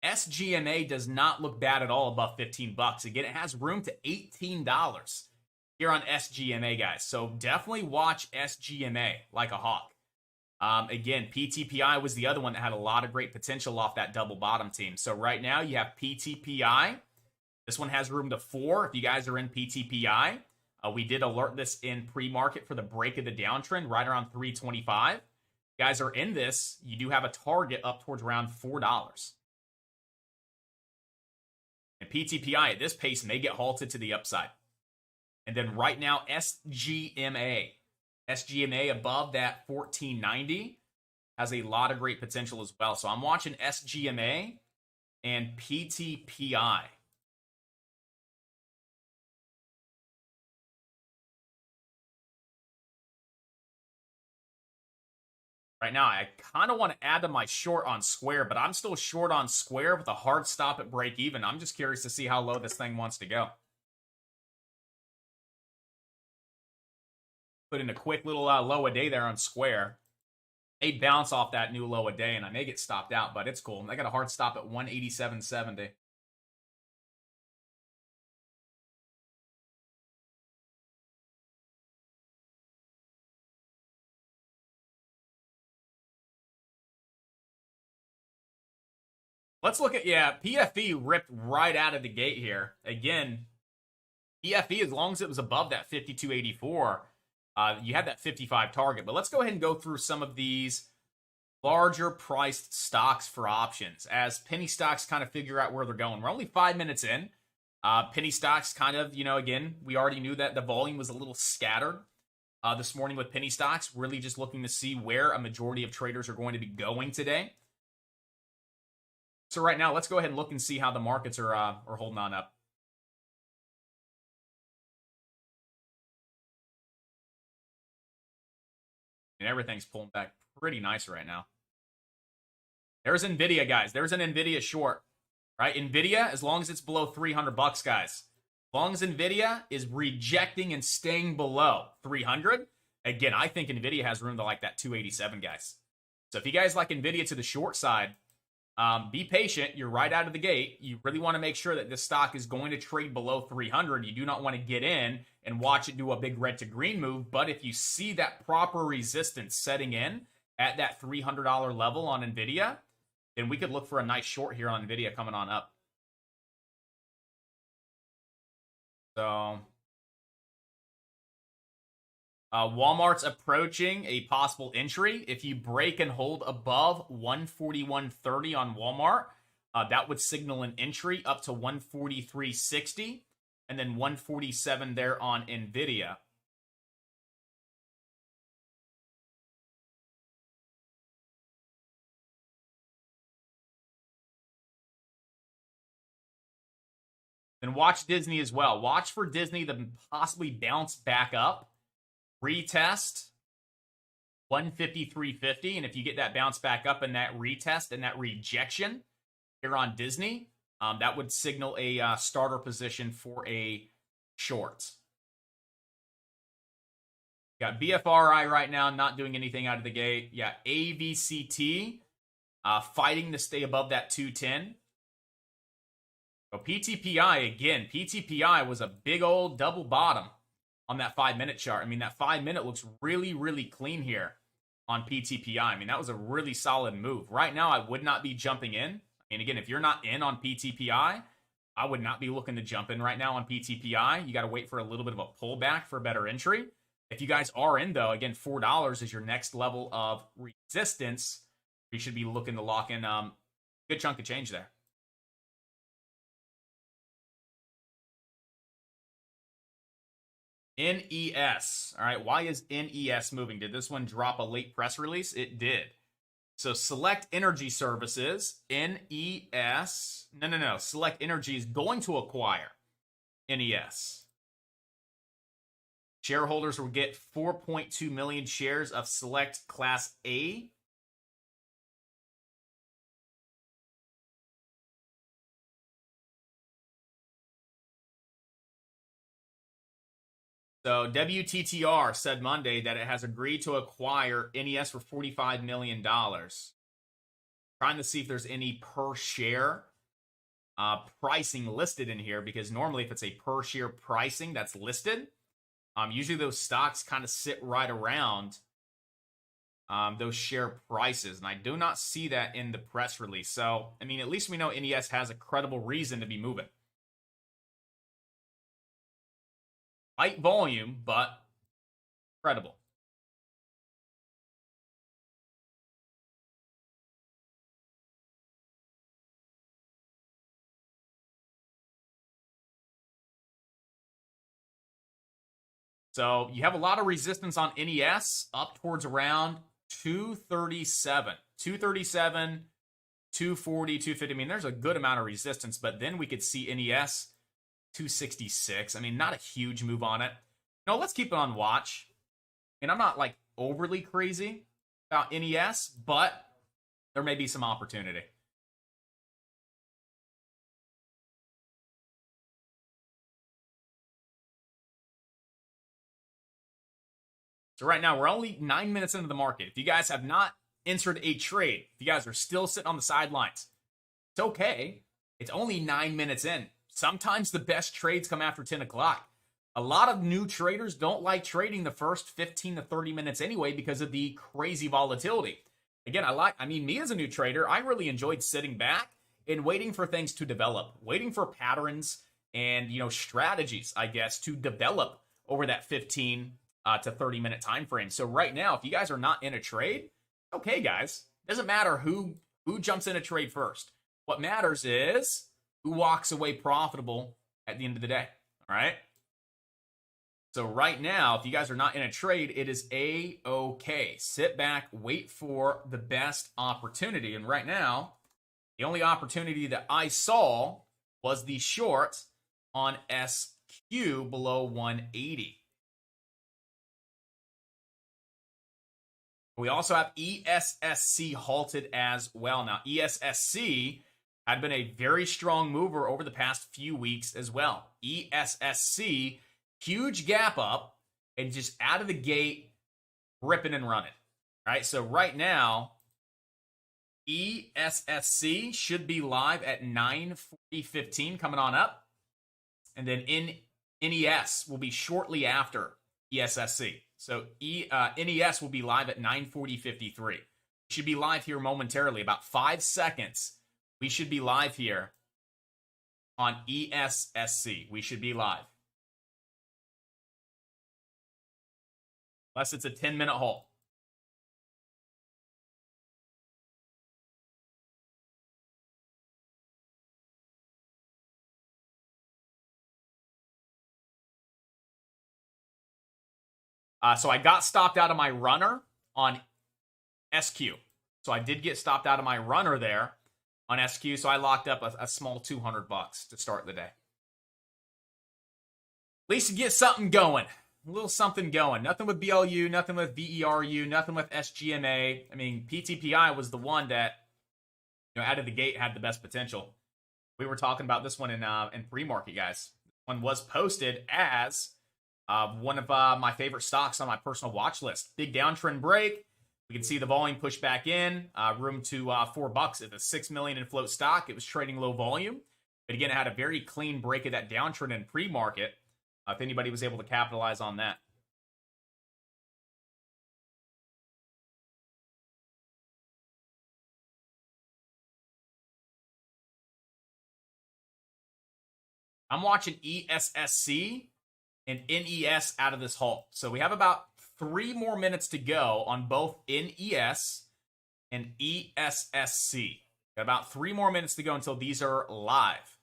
SGMA does not look bad at all above 15 bucks. Again, it has room to $18 here on SGMA, guys. So definitely watch SGMA like a hawk. Again, PTPI was the other one that had a lot of great potential off that double bottom team. So right now you have PTPI. This one has room to 4 if you guys are in PTPI. We did alert this in pre-market for the break of the downtrend right around 325. If you guys are in this, you do have a target up towards around $4. And PTPI at this pace may get halted to the upside. And then right now, SGMA. SGMA above that 1490 has a lot of great potential as well. So I'm watching SGMA and PTPI. Right now, I kind of want to add to my short on Square, but I'm still short on Square with a hard stop at break even. I'm just curious to see how low this thing wants to go. Put in a quick little low a day there on Square. They bounce off that new low a day, and I may get stopped out, but it's cool. I got a hard stop at 187.70. Let's look at, PFE ripped right out of the gate here. Again, PFE, as long as it was above that 52.84, you had that 55 target. But let's go ahead and go through some of these larger priced stocks for options as penny stocks kind of figure out where they're going. We're only 5 minutes in. Penny stocks kind of, again, we already knew that the volume was a little scattered this morning with penny stocks. Really just looking to see where a majority of traders are going to be going today. So right now, let's go ahead and look and see how the markets are holding on up. And everything's pulling back pretty nice right now. There's Nvidia, guys. There's an Nvidia short, right? Nvidia, as long as it's below 300 bucks, guys. As long as Nvidia is rejecting and staying below 300, again, I think Nvidia has room to like that 287, guys. So if you guys like Nvidia to the short side, be patient. You're right out of the gate. You really want to make sure that this stock is going to trade below 300. You do not want to get in and watch it do a big red to green move. But if you see that proper resistance setting in at that $300 level on Nvidia, then we could look for a nice short here on Nvidia coming on up. So Walmart's approaching a possible entry. If you break and hold above 141.30 on Walmart, that would signal an entry up to 143.60 and then 147 there on Nvidia. Then watch Disney as well. Watch for Disney to possibly bounce back up, retest 153.50, and if you get that bounce back up in that retest and that rejection here on Disney, that would signal a starter position for a short. Got BFRI right now, not doing anything out of the gate. Yeah, AVCT fighting to stay above that 210. So PTPI, again, PTPI was a big old double bottom on that 5-minute chart. I mean, that 5-minute looks really, really clean here on PTPI. I mean, that was a really solid move. Right now, I would not be jumping in. And again, if you're not in on PTPI, I would not be looking to jump in right now on PTPI. You got to wait for a little bit of a pullback for a better entry. If you guys are in, though, again, $4 is your next level of resistance. You should be looking to lock in a good chunk of change there. NES. All right, why is NES moving? Did this one drop a late press release? It did. So Select Energy Services, NES. No. Select Energy is going to acquire NES. Shareholders will get 4.2 million shares of Select Class A. So WTTR said Monday that it has agreed to acquire NES for $45 million. Trying to see if there's any per share pricing listed in here, because normally if it's a per share pricing that's listed, usually those stocks kind of sit right around those share prices. And I do not see that in the press release. So, I mean, at least we know NES has a credible reason to be moving. Light volume, but credible. So you have a lot of resistance on NES up towards around 237. 237, 240, 250. I mean, there's a good amount of resistance, but then we could see NES 266. I mean, not a huge move on it. No, let's keep it on watch. And I'm not like overly crazy about NES, but there may be some opportunity. So right now, we're only 9 minutes into the market. If you guys have not entered a trade, if you guys are still sitting on the sidelines, it's okay. It's only 9 minutes in. Sometimes the best trades come after 10 o'clock. A lot of new traders don't like trading the first 15 to 30 minutes anyway because of the crazy volatility. Again, me as a new trader, I really enjoyed sitting back and waiting for things to develop, waiting for patterns and, strategies, I guess, to develop over that 15 to 30 minute time frame. So right now, if you guys are not in a trade, okay, guys, doesn't matter who jumps in a trade first. What matters is who walks away profitable at the end of the day. All right. So right now, if you guys are not in a trade, it is A-okay. Sit back, wait for the best opportunity. And right now, The only opportunity that I saw was the short on SQ below 180. We also have ESSC halted as well. Now, ESSC had been a very strong mover over the past few weeks as well. ESSC, huge gap up, and just out of the gate, ripping and running. All right, so right now, ESSC should be live at 9:40:15 coming on up. And then NES will be shortly after ESSC. So NES will be live at 9:40:53. We should be live here momentarily. About 5 seconds. We should be live here on ESSC. We should be live. Unless it's a 10-minute hold. So I got stopped out of my runner on SQ. So I did get stopped out of my runner there on SQ. So I locked up a small $200 to start the day. At least you get something going. A little something going. Nothing with BLU, nothing with VERU, nothing with SGMA. I mean, PTPI was the one that, out of the gate had the best potential. We were talking about this one in pre-market, guys. This one was posted as one of my favorite stocks on my personal watch list. Big downtrend break. We can see the volume push back in. Room to $4. It's a $6 million in float stock. It was trading low volume. But again, it had a very clean break of that downtrend in pre-market. If anybody was able to capitalize on that. I'm watching ESSC and NES out of this halt. So we have about 3 more minutes to go on both NES and ESSC. Got about 3 more minutes to go until these are live.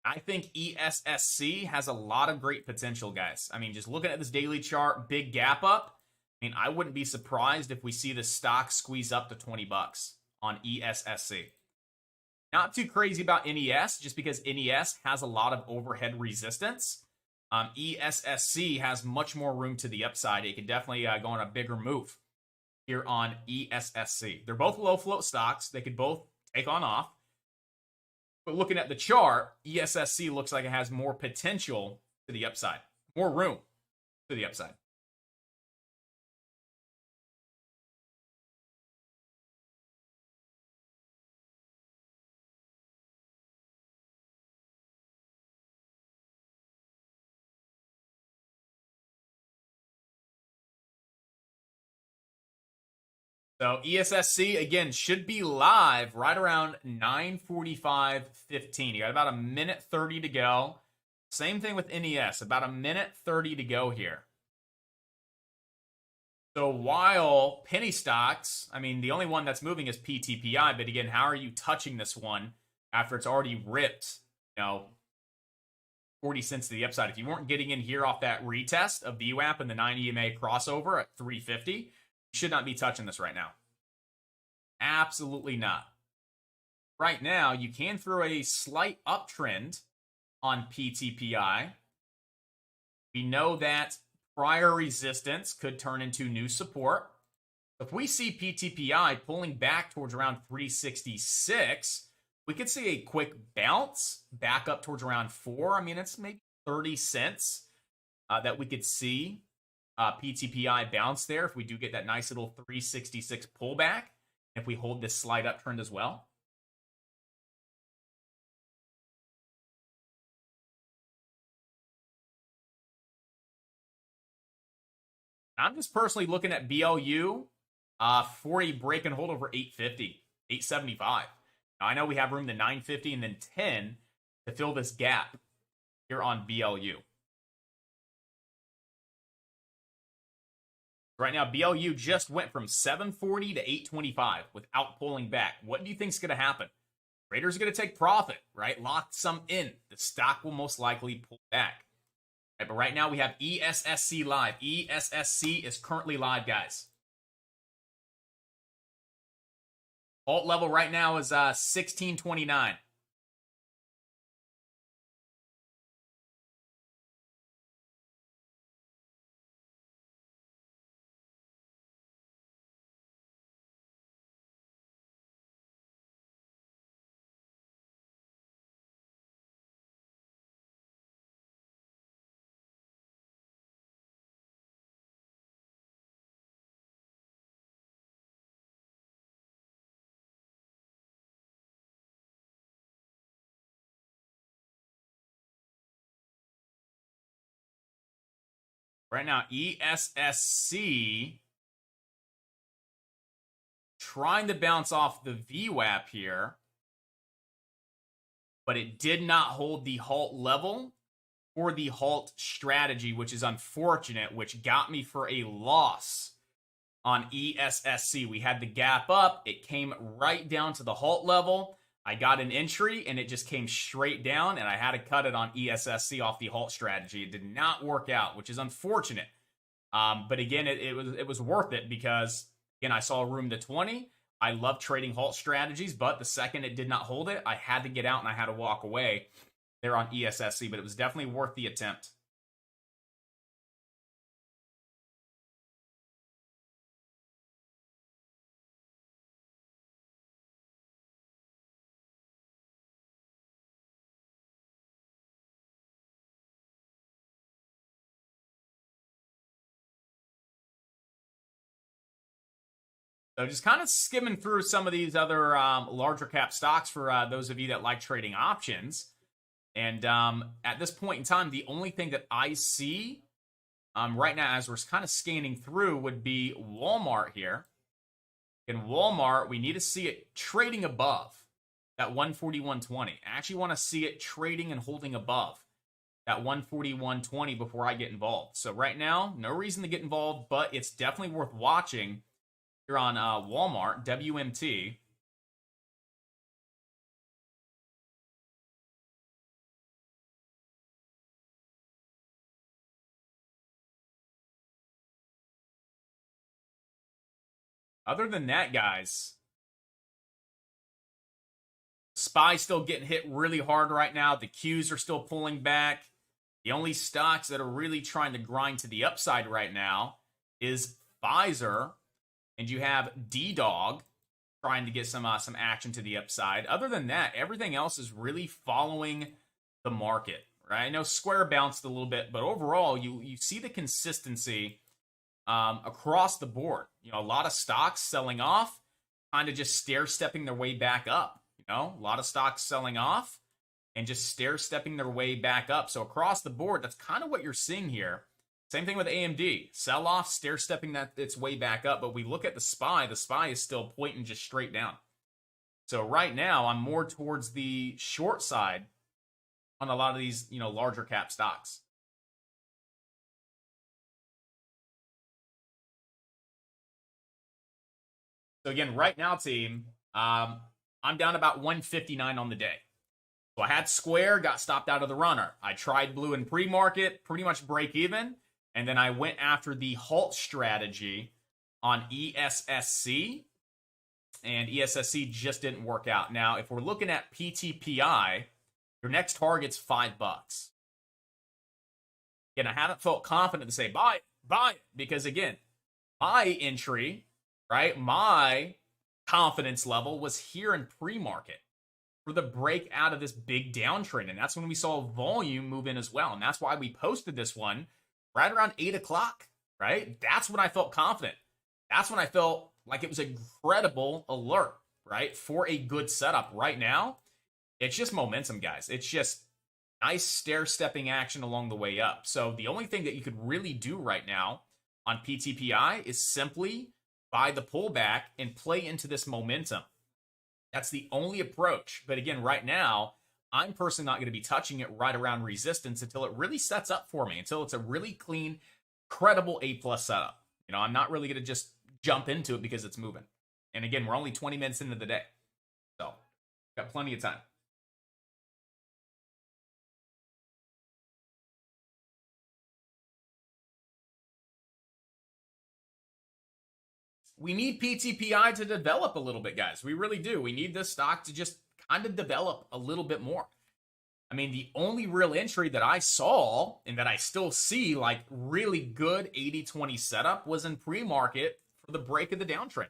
I think ESSC has a lot of great potential, guys. I mean, just looking at this daily chart, big gap up. I mean, I wouldn't be surprised if we see the stock squeeze up to $20 on ESSC. Not too crazy about NES, just because NES has a lot of overhead resistance. ESSC has much more room to the upside. It could definitely go on a bigger move here on ESSC. They're both low float stocks. They could both take on off. But looking at the chart, ESSC looks like it has more potential to the upside. More room to the upside. So ESSC, again, should be live right around 9:45:15. You got about 1:30 to go. Same thing with NES, about 1:30 to go here. So while penny stocks, I mean, the only one that's moving is PTPI, but again, how are you touching this one after it's already ripped, 40 cents to the upside? If you weren't getting in here off that retest of VWAP and the 9 EMA crossover at 350, you should not be touching this right now. Absolutely not. Right now, you can throw a slight uptrend on PTPI. We know that prior resistance could turn into new support. If we see PTPI pulling back towards around 366, we could see a quick bounce back up towards around 4. I mean, it's maybe 30 cents that we could see PTPI bounce there if we do get that nice little 366 pullback, if we hold this slight uptrend as well. I'm just personally looking at BLU for a break and hold over 850, 875. Now, I know we have room to 950 and then 10 to fill this gap here on BLU. Right now, BLU just went from 740 to 825 without pulling back. What do you think is going to happen? Traders are going to take profit, right? Lock some in. The stock will most likely pull back. Right, but right now, we have ESSC live. ESSC is currently live, guys. Alt level right now is 1629. Right now, ESSC trying to bounce off the VWAP here, but it did not hold the halt level or the halt strategy, which is unfortunate, which got me for a loss on ESSC. We had the gap up. It came right down to the halt level. I got an entry, and it just came straight down, and I had to cut it on ESSC off the halt strategy. It did not work out, which is unfortunate. But again, it was worth it because, again, I saw room to 20. I love trading halt strategies, but the second it did not hold it, I had to get out and I had to walk away there on ESSC, but it was definitely worth the attempt. So just kind of skimming through some of these other larger cap stocks for those of you that like trading options. And at this point in time, the only thing that I see right now as we're kind of scanning through would be Walmart here. In Walmart, we need to see it trading above that 141.20. I actually want to see it trading and holding above that 141.20 before I get involved. So right now, no reason to get involved, but it's definitely worth watching here on Walmart, WMT. Other than that, guys, SPY's still getting hit really hard right now. The Qs are still pulling back. The only stocks that are really trying to grind to the upside right now is Pfizer, and you have D-Dog trying to get some action to the upside. Other than that, everything else is really following the market, right? I know Square bounced a little bit, but overall, you see the consistency across the board. You know, a lot of stocks selling off, kind of just stair-stepping their way back up. You know, a lot of stocks selling off and just stair-stepping their way back up. So across the board, that's kind of what you're seeing here. Same thing with AMD. Sell off, stair-stepping its way back up. But we look at the SPY is still pointing just straight down. So right now, I'm more towards the short side on a lot of these, you know, larger cap stocks. So again, right now, team, I'm down about 159 on the day. So I had Square, got stopped out of the runner. I tried blue in pre-market, pretty much break even. And then I went after the halt strategy on ESSC. And ESSC just didn't work out. Now, if we're looking at PTPI, your next target's $5. Again, I haven't felt confident to say buy it. Because again, my entry, right, my confidence level was here in pre-market for the break out of this big downtrend. And that's when we saw volume move in as well. And that's why we posted this one right around 8 o'clock, right? That's when I felt confident. That's when I felt like it was a credible alert, right, for a good setup. Right now, it's just momentum, guys. It's just nice stair-stepping action along the way up. So the only thing that you could really do right now on PTPI is simply buy the pullback and play into this momentum. That's the only approach. But again, right now, I'm personally not going to be touching it right around resistance until it really sets up for me, until it's a really clean, credible A+ setup. You know, I'm not really going to just jump into it because it's moving. And again, we're only 20 minutes into the day. So, got plenty of time. we need PTPI to develop a little bit, guys. We really do. We need this stock to just kind of develop a little bit more. I mean, the only real entry that I saw and that I still see like really good 80-20 setup was in pre-market for the break of the downtrend.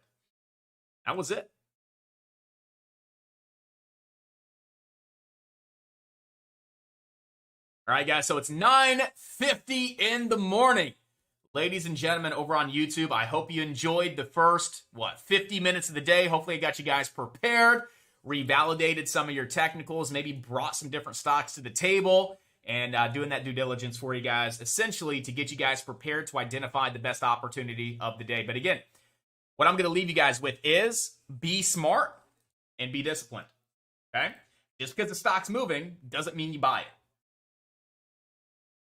That was it. All right, guys, so it's 9:50 in the morning. Ladies and gentlemen over on YouTube, I hope you enjoyed the first, 50 minutes of the day. Hopefully I got you guys prepared, revalidated some of your technicals, maybe brought some different stocks to the table, and doing that due diligence for you guys, essentially to get you guys prepared to identify the best opportunity of the day. But again, what I'm going to leave you guys with is be smart and be disciplined, okay? Just because the stock's moving doesn't mean you buy it.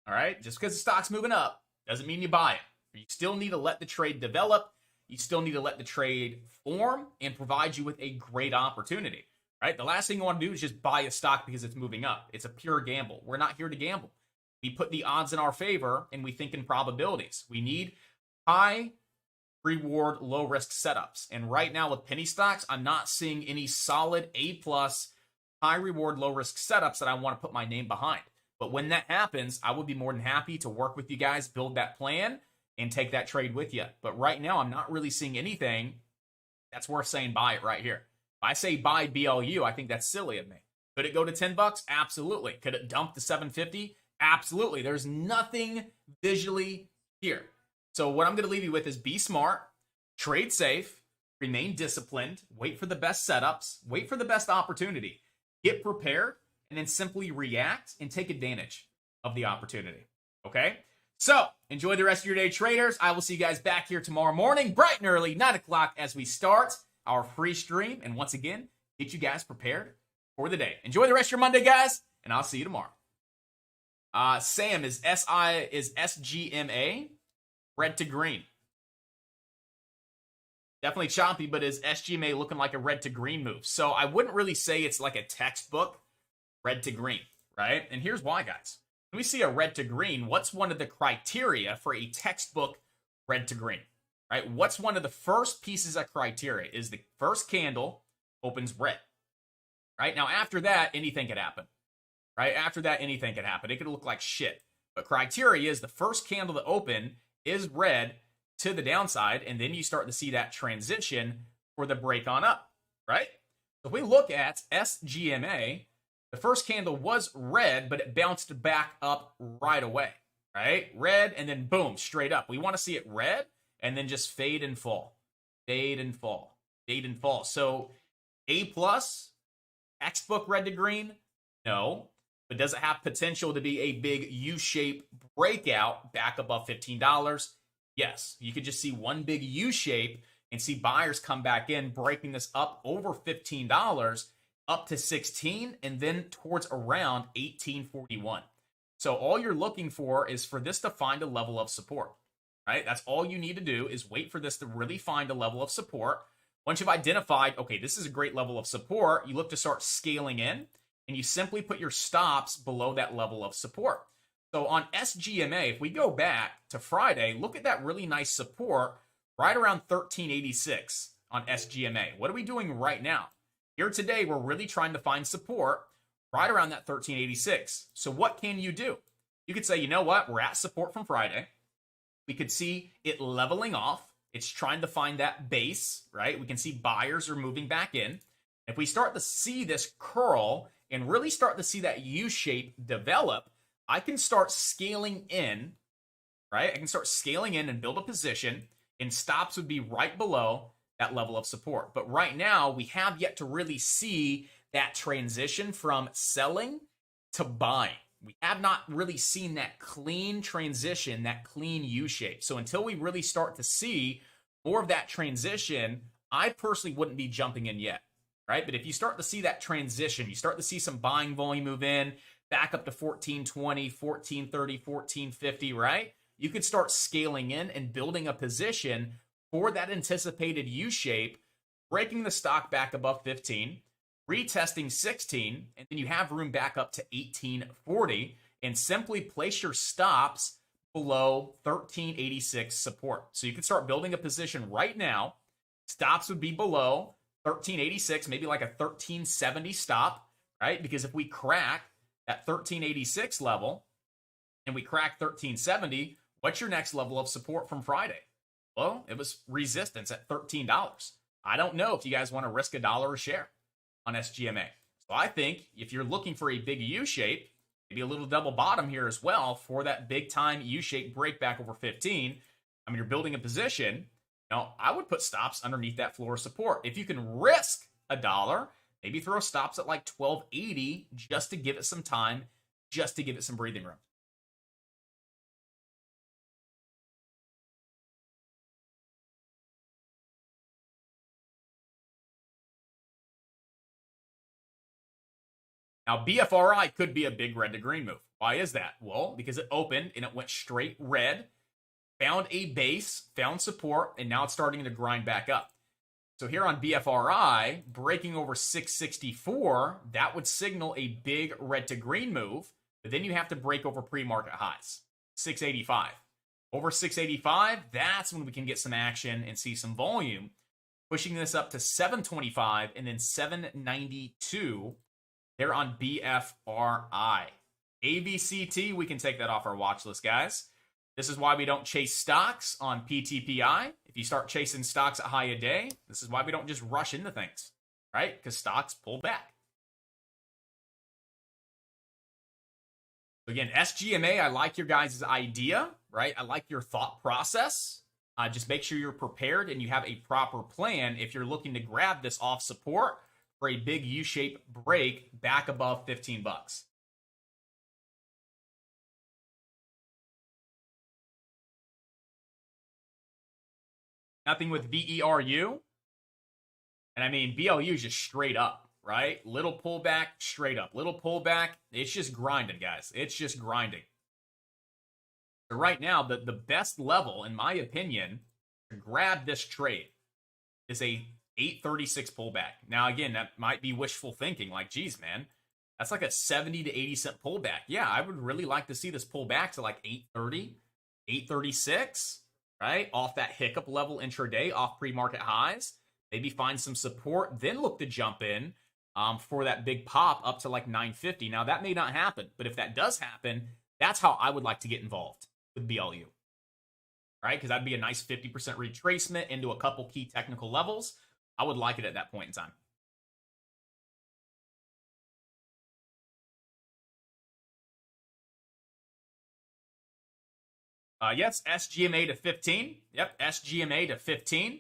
All right? Just because the stock's moving up doesn't mean you buy it. You still need to let the trade develop. You still need to let the trade form and provide you with a great opportunity, right? The last thing you want to do is just buy a stock because it's moving up. It's a pure gamble. We're not here to gamble. We put the odds in our favor and we think in probabilities. We need high reward, low risk setups. And right now with penny stocks, I'm not seeing any solid A+, high reward, low risk setups that I want to put my name behind. But when that happens, I would be more than happy to work with you guys, build that plan, and take that trade with you. But right now, I'm not really seeing anything that's worth saying buy it right here. If I say buy BLU, I think that's silly of me. Could it go to $10? Absolutely. Could it dump to $7.50? Absolutely. There's nothing visually here. So what I'm going to leave you with is be smart, trade safe, remain disciplined, wait for the best setups, wait for the best opportunity, get prepared, and then simply react and take advantage of the opportunity, okay? So, enjoy the rest of your day, traders. I will see you guys back here tomorrow morning, bright and early, 9 o'clock, as we start our free stream. And once again, get you guys prepared for the day. Enjoy the rest of your Monday, guys, and I'll see you tomorrow. Sam, is SGMA red to green? Definitely choppy, but is SGMA looking like a red to green move? So I wouldn't really say it's like a textbook red to green, right? And here's why, guys. When we see a red to green, what's one of the criteria for a textbook red to green, right? What's one of the first pieces of criteria is the first candle opens red, right? Now, after that, anything could happen, right? After that, anything could happen. It could look like shit. But criteria is the first candle to open is red to the downside, and then you start to see that transition for the break on up, right? So if we look at SGMA, the first candle was red, but it bounced back up right away, right? Red, and then boom, straight up. We want to see it red, and then just fade and fall, fade and fall, fade and fall. So A+, textbook red to green? No. But does it have potential to be a big U-shape breakout back above $15? Yes. You could just see one big U-shape and see buyers come back in, breaking this up over $15, up to 16, and then towards around 1841. So all you're looking for is for this to find a level of support, right? That's all you need to do is wait for this to really find a level of support. Once you've identified, okay, this is a great level of support, you look to start scaling in, and you simply put your stops below that level of support. So on SGMA, if we go back to Friday, look at that really nice support right around 1386 on SGMA. What are we doing right now? Here today, we're really trying to find support right around that 1386. So what can you do? You could say, you know what? We're at support from Friday. We could see it leveling off. It's trying to find that base, right? We can see buyers are moving back in. If we start to see this curl and really start to see that U-shape develop, I can start scaling in, right? I can start scaling in and build a position, and stops would be right below that level of support. But right now, we have yet to really see that transition from selling to buying. We have not really seen that clean transition, that clean U-shape. So until we really start to see more of that transition, I personally wouldn't be jumping in yet, right? But if you start to see that transition, you start to see some buying volume move in, back up to 1420, 1430, 1450, right? You could start scaling in and building a position for that anticipated U-shape, breaking the stock back above 15, retesting 16, and then you have room back up to 1840, and simply place your stops below 1386 support. So you can start building a position right now Stops would be below 1386, maybe like a 1370 stop, right? Because if we crack that 1386 level and we crack 1370, what's your next level of support from Friday? Well, it was resistance at $13. I don't know if you guys want to risk $1 a share on SGMA. So I think if you're looking for a big U shape, maybe a little double bottom here as well for that big time U shape break back over 15. I mean, you're building a position. I would put stops underneath that floor support. If you can risk $1, maybe throw stops at like 1280 just to give it some time, just to give it some breathing room. Now, BFRI could be a big red to green move. Why is that? Well, because it opened and it went straight red, found a base, found support, and now it's starting to grind back up. So here on BFRI, breaking over 664, that would signal a big red to green move, but then you have to break over pre-market highs, 685. Over 685, that's when we can get some action and see some volume, pushing this up to 725 and then 792 there on BFRI. AVCT, we can take that off our watch list, guys. This is why we don't chase stocks on PTPI. If you start chasing stocks at high a day, this is why we don't just rush into things, right? Because stocks pull back. Again, SGMA, I like your guys' idea, right? I like your thought process. Just make sure you're prepared and you have a proper plan if you're looking to grab this off support for a big U-shaped break back above 15 bucks. Nothing with VERU. And I mean, BLU is just straight up, right? Little pullback, straight up. Little pullback. It's just grinding, guys. It's just grinding. So right now, the best level, in my opinion, to grab this trade is a 836 pullback. Now, again, that might be wishful thinking. Like, geez, man, that's like a 70 to 80 cent pullback. Yeah, I would really like to see this pull back to like 830, 836, right? Off that hiccup level intraday, off pre-market highs. Maybe find some support, then look to jump in for that big pop up to like 950. Now, that may not happen, but if that does happen, that's how I would like to get involved with BLU, right? Because that'd be a nice 50% retracement into a couple key technical levels. I would like it at that point in time. Yes, SGMA to 15. Yep, SGMA to 15.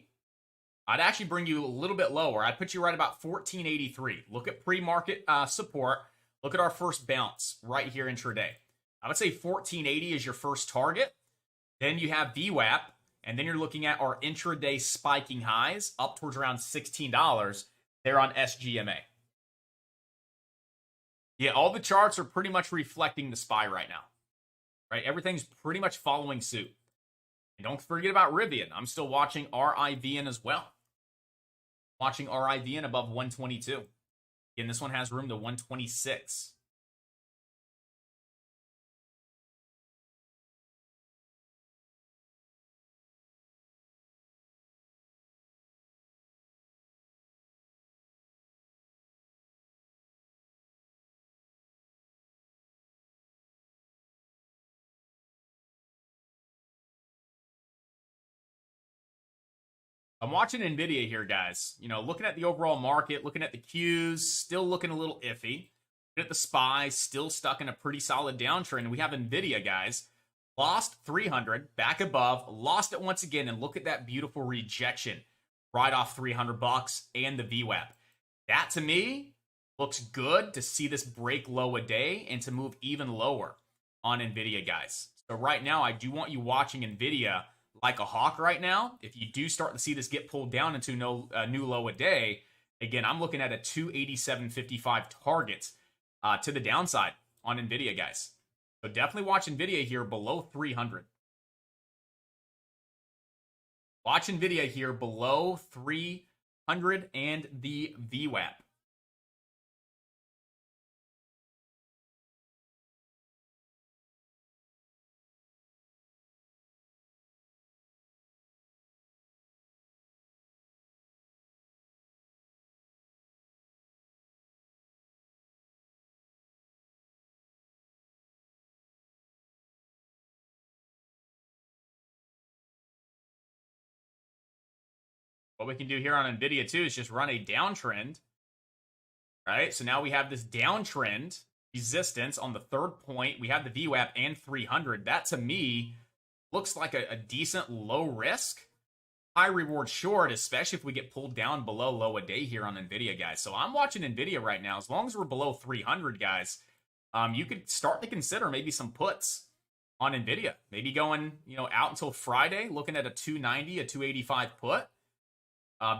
I'd actually bring you a little bit lower. I'd put you right about 1483. Look at pre-market support. Look at our first bounce right here intraday. I would say 1480 is your first target. Then you have VWAP, and then you're looking at our intraday spiking highs up towards around $16 there on SGMA. Yeah, all the charts are pretty much reflecting the SPY right now. Right? Everything's pretty much following suit. And don't forget about Rivian. I'm still watching RIVN as well. Watching RIVN above 122. Again, this one has room to 126. I'm watching NVIDIA here, guys. Looking at the overall market, looking at the Qs, still looking a little iffy. Looking at the SPY, still stuck in a pretty solid downtrend. And we have NVIDIA, guys. Lost 300, back above, lost it once again, and look at that beautiful rejection right off 300 bucks and the VWAP. That, to me, looks good to see this break low a day and to move even lower on NVIDIA, guys. So right now, I do want you watching NVIDIA like a hawk right now. If you do start to see this get pulled down into a new low a day, again, I'm looking at a 287.55 target to the downside on NVIDIA, guys. So definitely watch NVIDIA here below 300. Watch NVIDIA here below 300 and the VWAP. What we can do here on NVIDIA too is just run a downtrend, right? So now we have this downtrend resistance on the third point. We have the VWAP and 300. That to me looks like a decent low risk, high reward short, especially if we get pulled down below low a day here on NVIDIA, guys. So I'm watching NVIDIA right now. As long as we're below 300, guys, you could start to consider maybe some puts on NVIDIA. Maybe going, out until Friday, looking at a 290, a 285 put.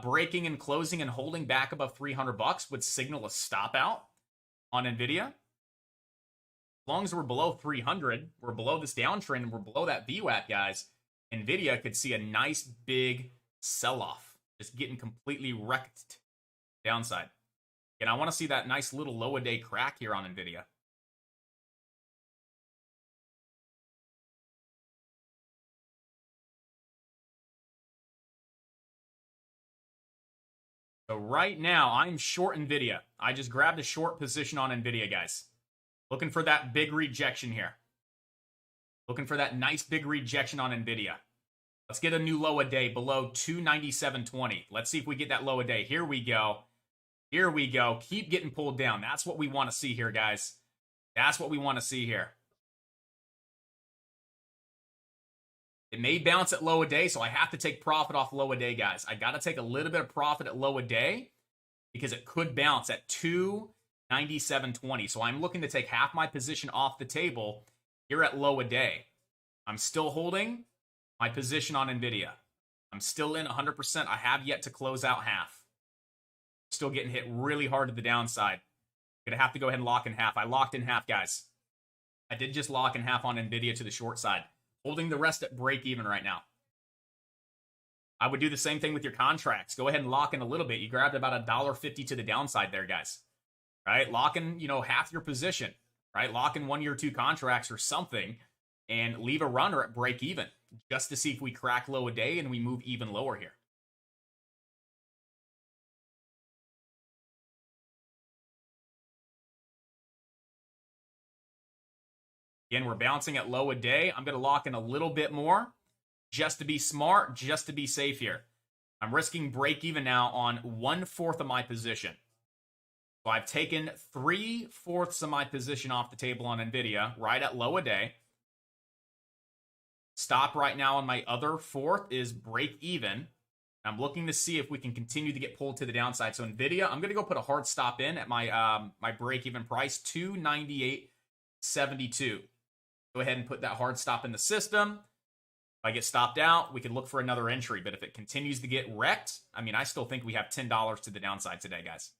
Breaking and closing and holding back above $300 would signal a stop out on NVIDIA. As long as we're below 300, we're below this downtrend, and we're below that VWAP, guys, NVIDIA could see a nice big sell-off, just getting completely wrecked downside. And I want to see that nice little low-a-day crack here on NVIDIA. So right now, I'm short NVIDIA. I just grabbed a short position on NVIDIA, guys. Looking for that big rejection here. Looking for that nice big rejection on NVIDIA. Let's get a new low a day below 297.20. Let's see if we get that low a day. Here we go. Here we go. Keep getting pulled down. That's what we want to see here, guys. That's what we want to see here. It may bounce at low a day, so I have to take profit off low a day, guys. I got to take a little bit of profit at low a day because it could bounce at 297.20. So I'm looking to take half my position off the table here at low a day. I'm still holding my position on NVIDIA. I'm still in 100%. I have yet to close out half. Still getting hit really hard to the downside. Gonna have to go ahead and lock in half. I locked in half, guys. I did just lock in half on NVIDIA to the short side. Holding the rest at break even right now. I would do the same thing with your contracts. Go ahead and lock in a little bit. You grabbed about $1.50 to the downside there, guys. Right? Lock in, half your position. Right? Lock in 1 year 2 contracts or something and leave a runner at break even just to see if we crack low a day and we move even lower here. Again, we're bouncing at low a day. I'm going to lock in a little bit more just to be smart, just to be safe here. I'm risking break even now on 1/4 of my position. So I've taken 3/4 of my position off the table on NVIDIA right at low a day. Stop right now on my other fourth is break even. I'm looking to see if we can continue to get pulled to the downside. So NVIDIA, I'm going to go put a hard stop in at my my break even price, 298.72. Go ahead and put that hard stop in the system. If I get stopped out, we could look for another entry. But if it continues to get wrecked, I still think we have $10 to the downside today, guys.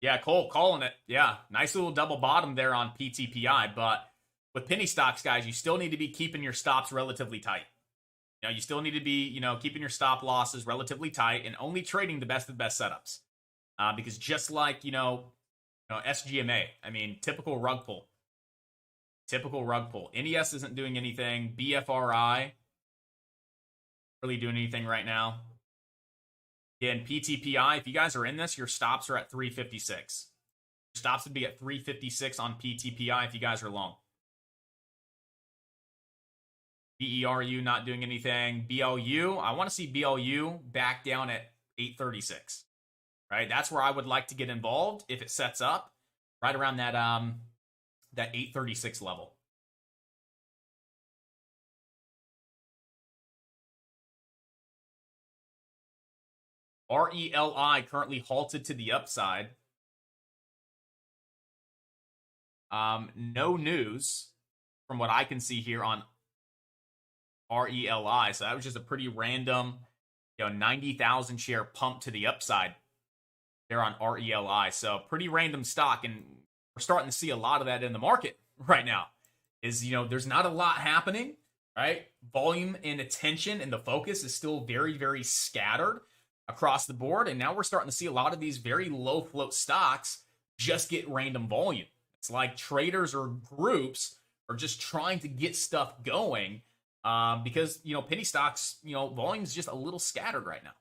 Yeah, Cole calling it. Yeah, nice little double bottom there on PTPI. But with penny stocks, guys, you still need to be keeping your stops relatively tight. You still need to be, keeping your stop losses relatively tight and only trading the best of the best setups. Because just like, SGMA, typical rug pull. Typical rug pull. NES isn't doing anything. BFRI, really doing anything right now. Again, PTPI, if you guys are in this, your stops are at 356. Your stops would be at 356 on PTPI if you guys are long. BERU not doing anything. BLU, I want to see BLU back down at 836. Right? That's where I would like to get involved if it sets up right around that that 836 level. RELI currently halted to the upside. No news from what I can see here on RELI. So that was just a pretty random, 90,000 share pump to the upside there on RELI. So pretty random stock. And we're starting to see a lot of that in the market right now. There's not a lot happening, right? Volume and attention and the focus is still very, very scattered across the board. And now we're starting to see a lot of these very low float stocks just get random volume. It's like traders or groups are just trying to get stuff going because, you know, penny stocks, you know, volume's just a little scattered right now.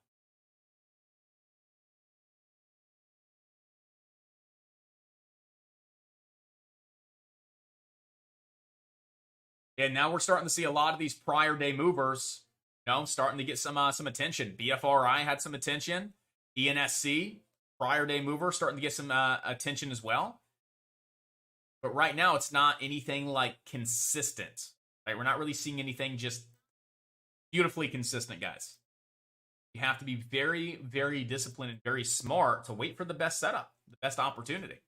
And now we're starting to see a lot of these prior day movers, you know, starting to get some attention. BFRI had some attention. ENSC, prior day mover, starting to get some attention as well. But right now, it's not anything like consistent. Right? We're not really seeing anything just beautifully consistent, guys. You have to be very, very disciplined and very smart to wait for the best setup, the best opportunity.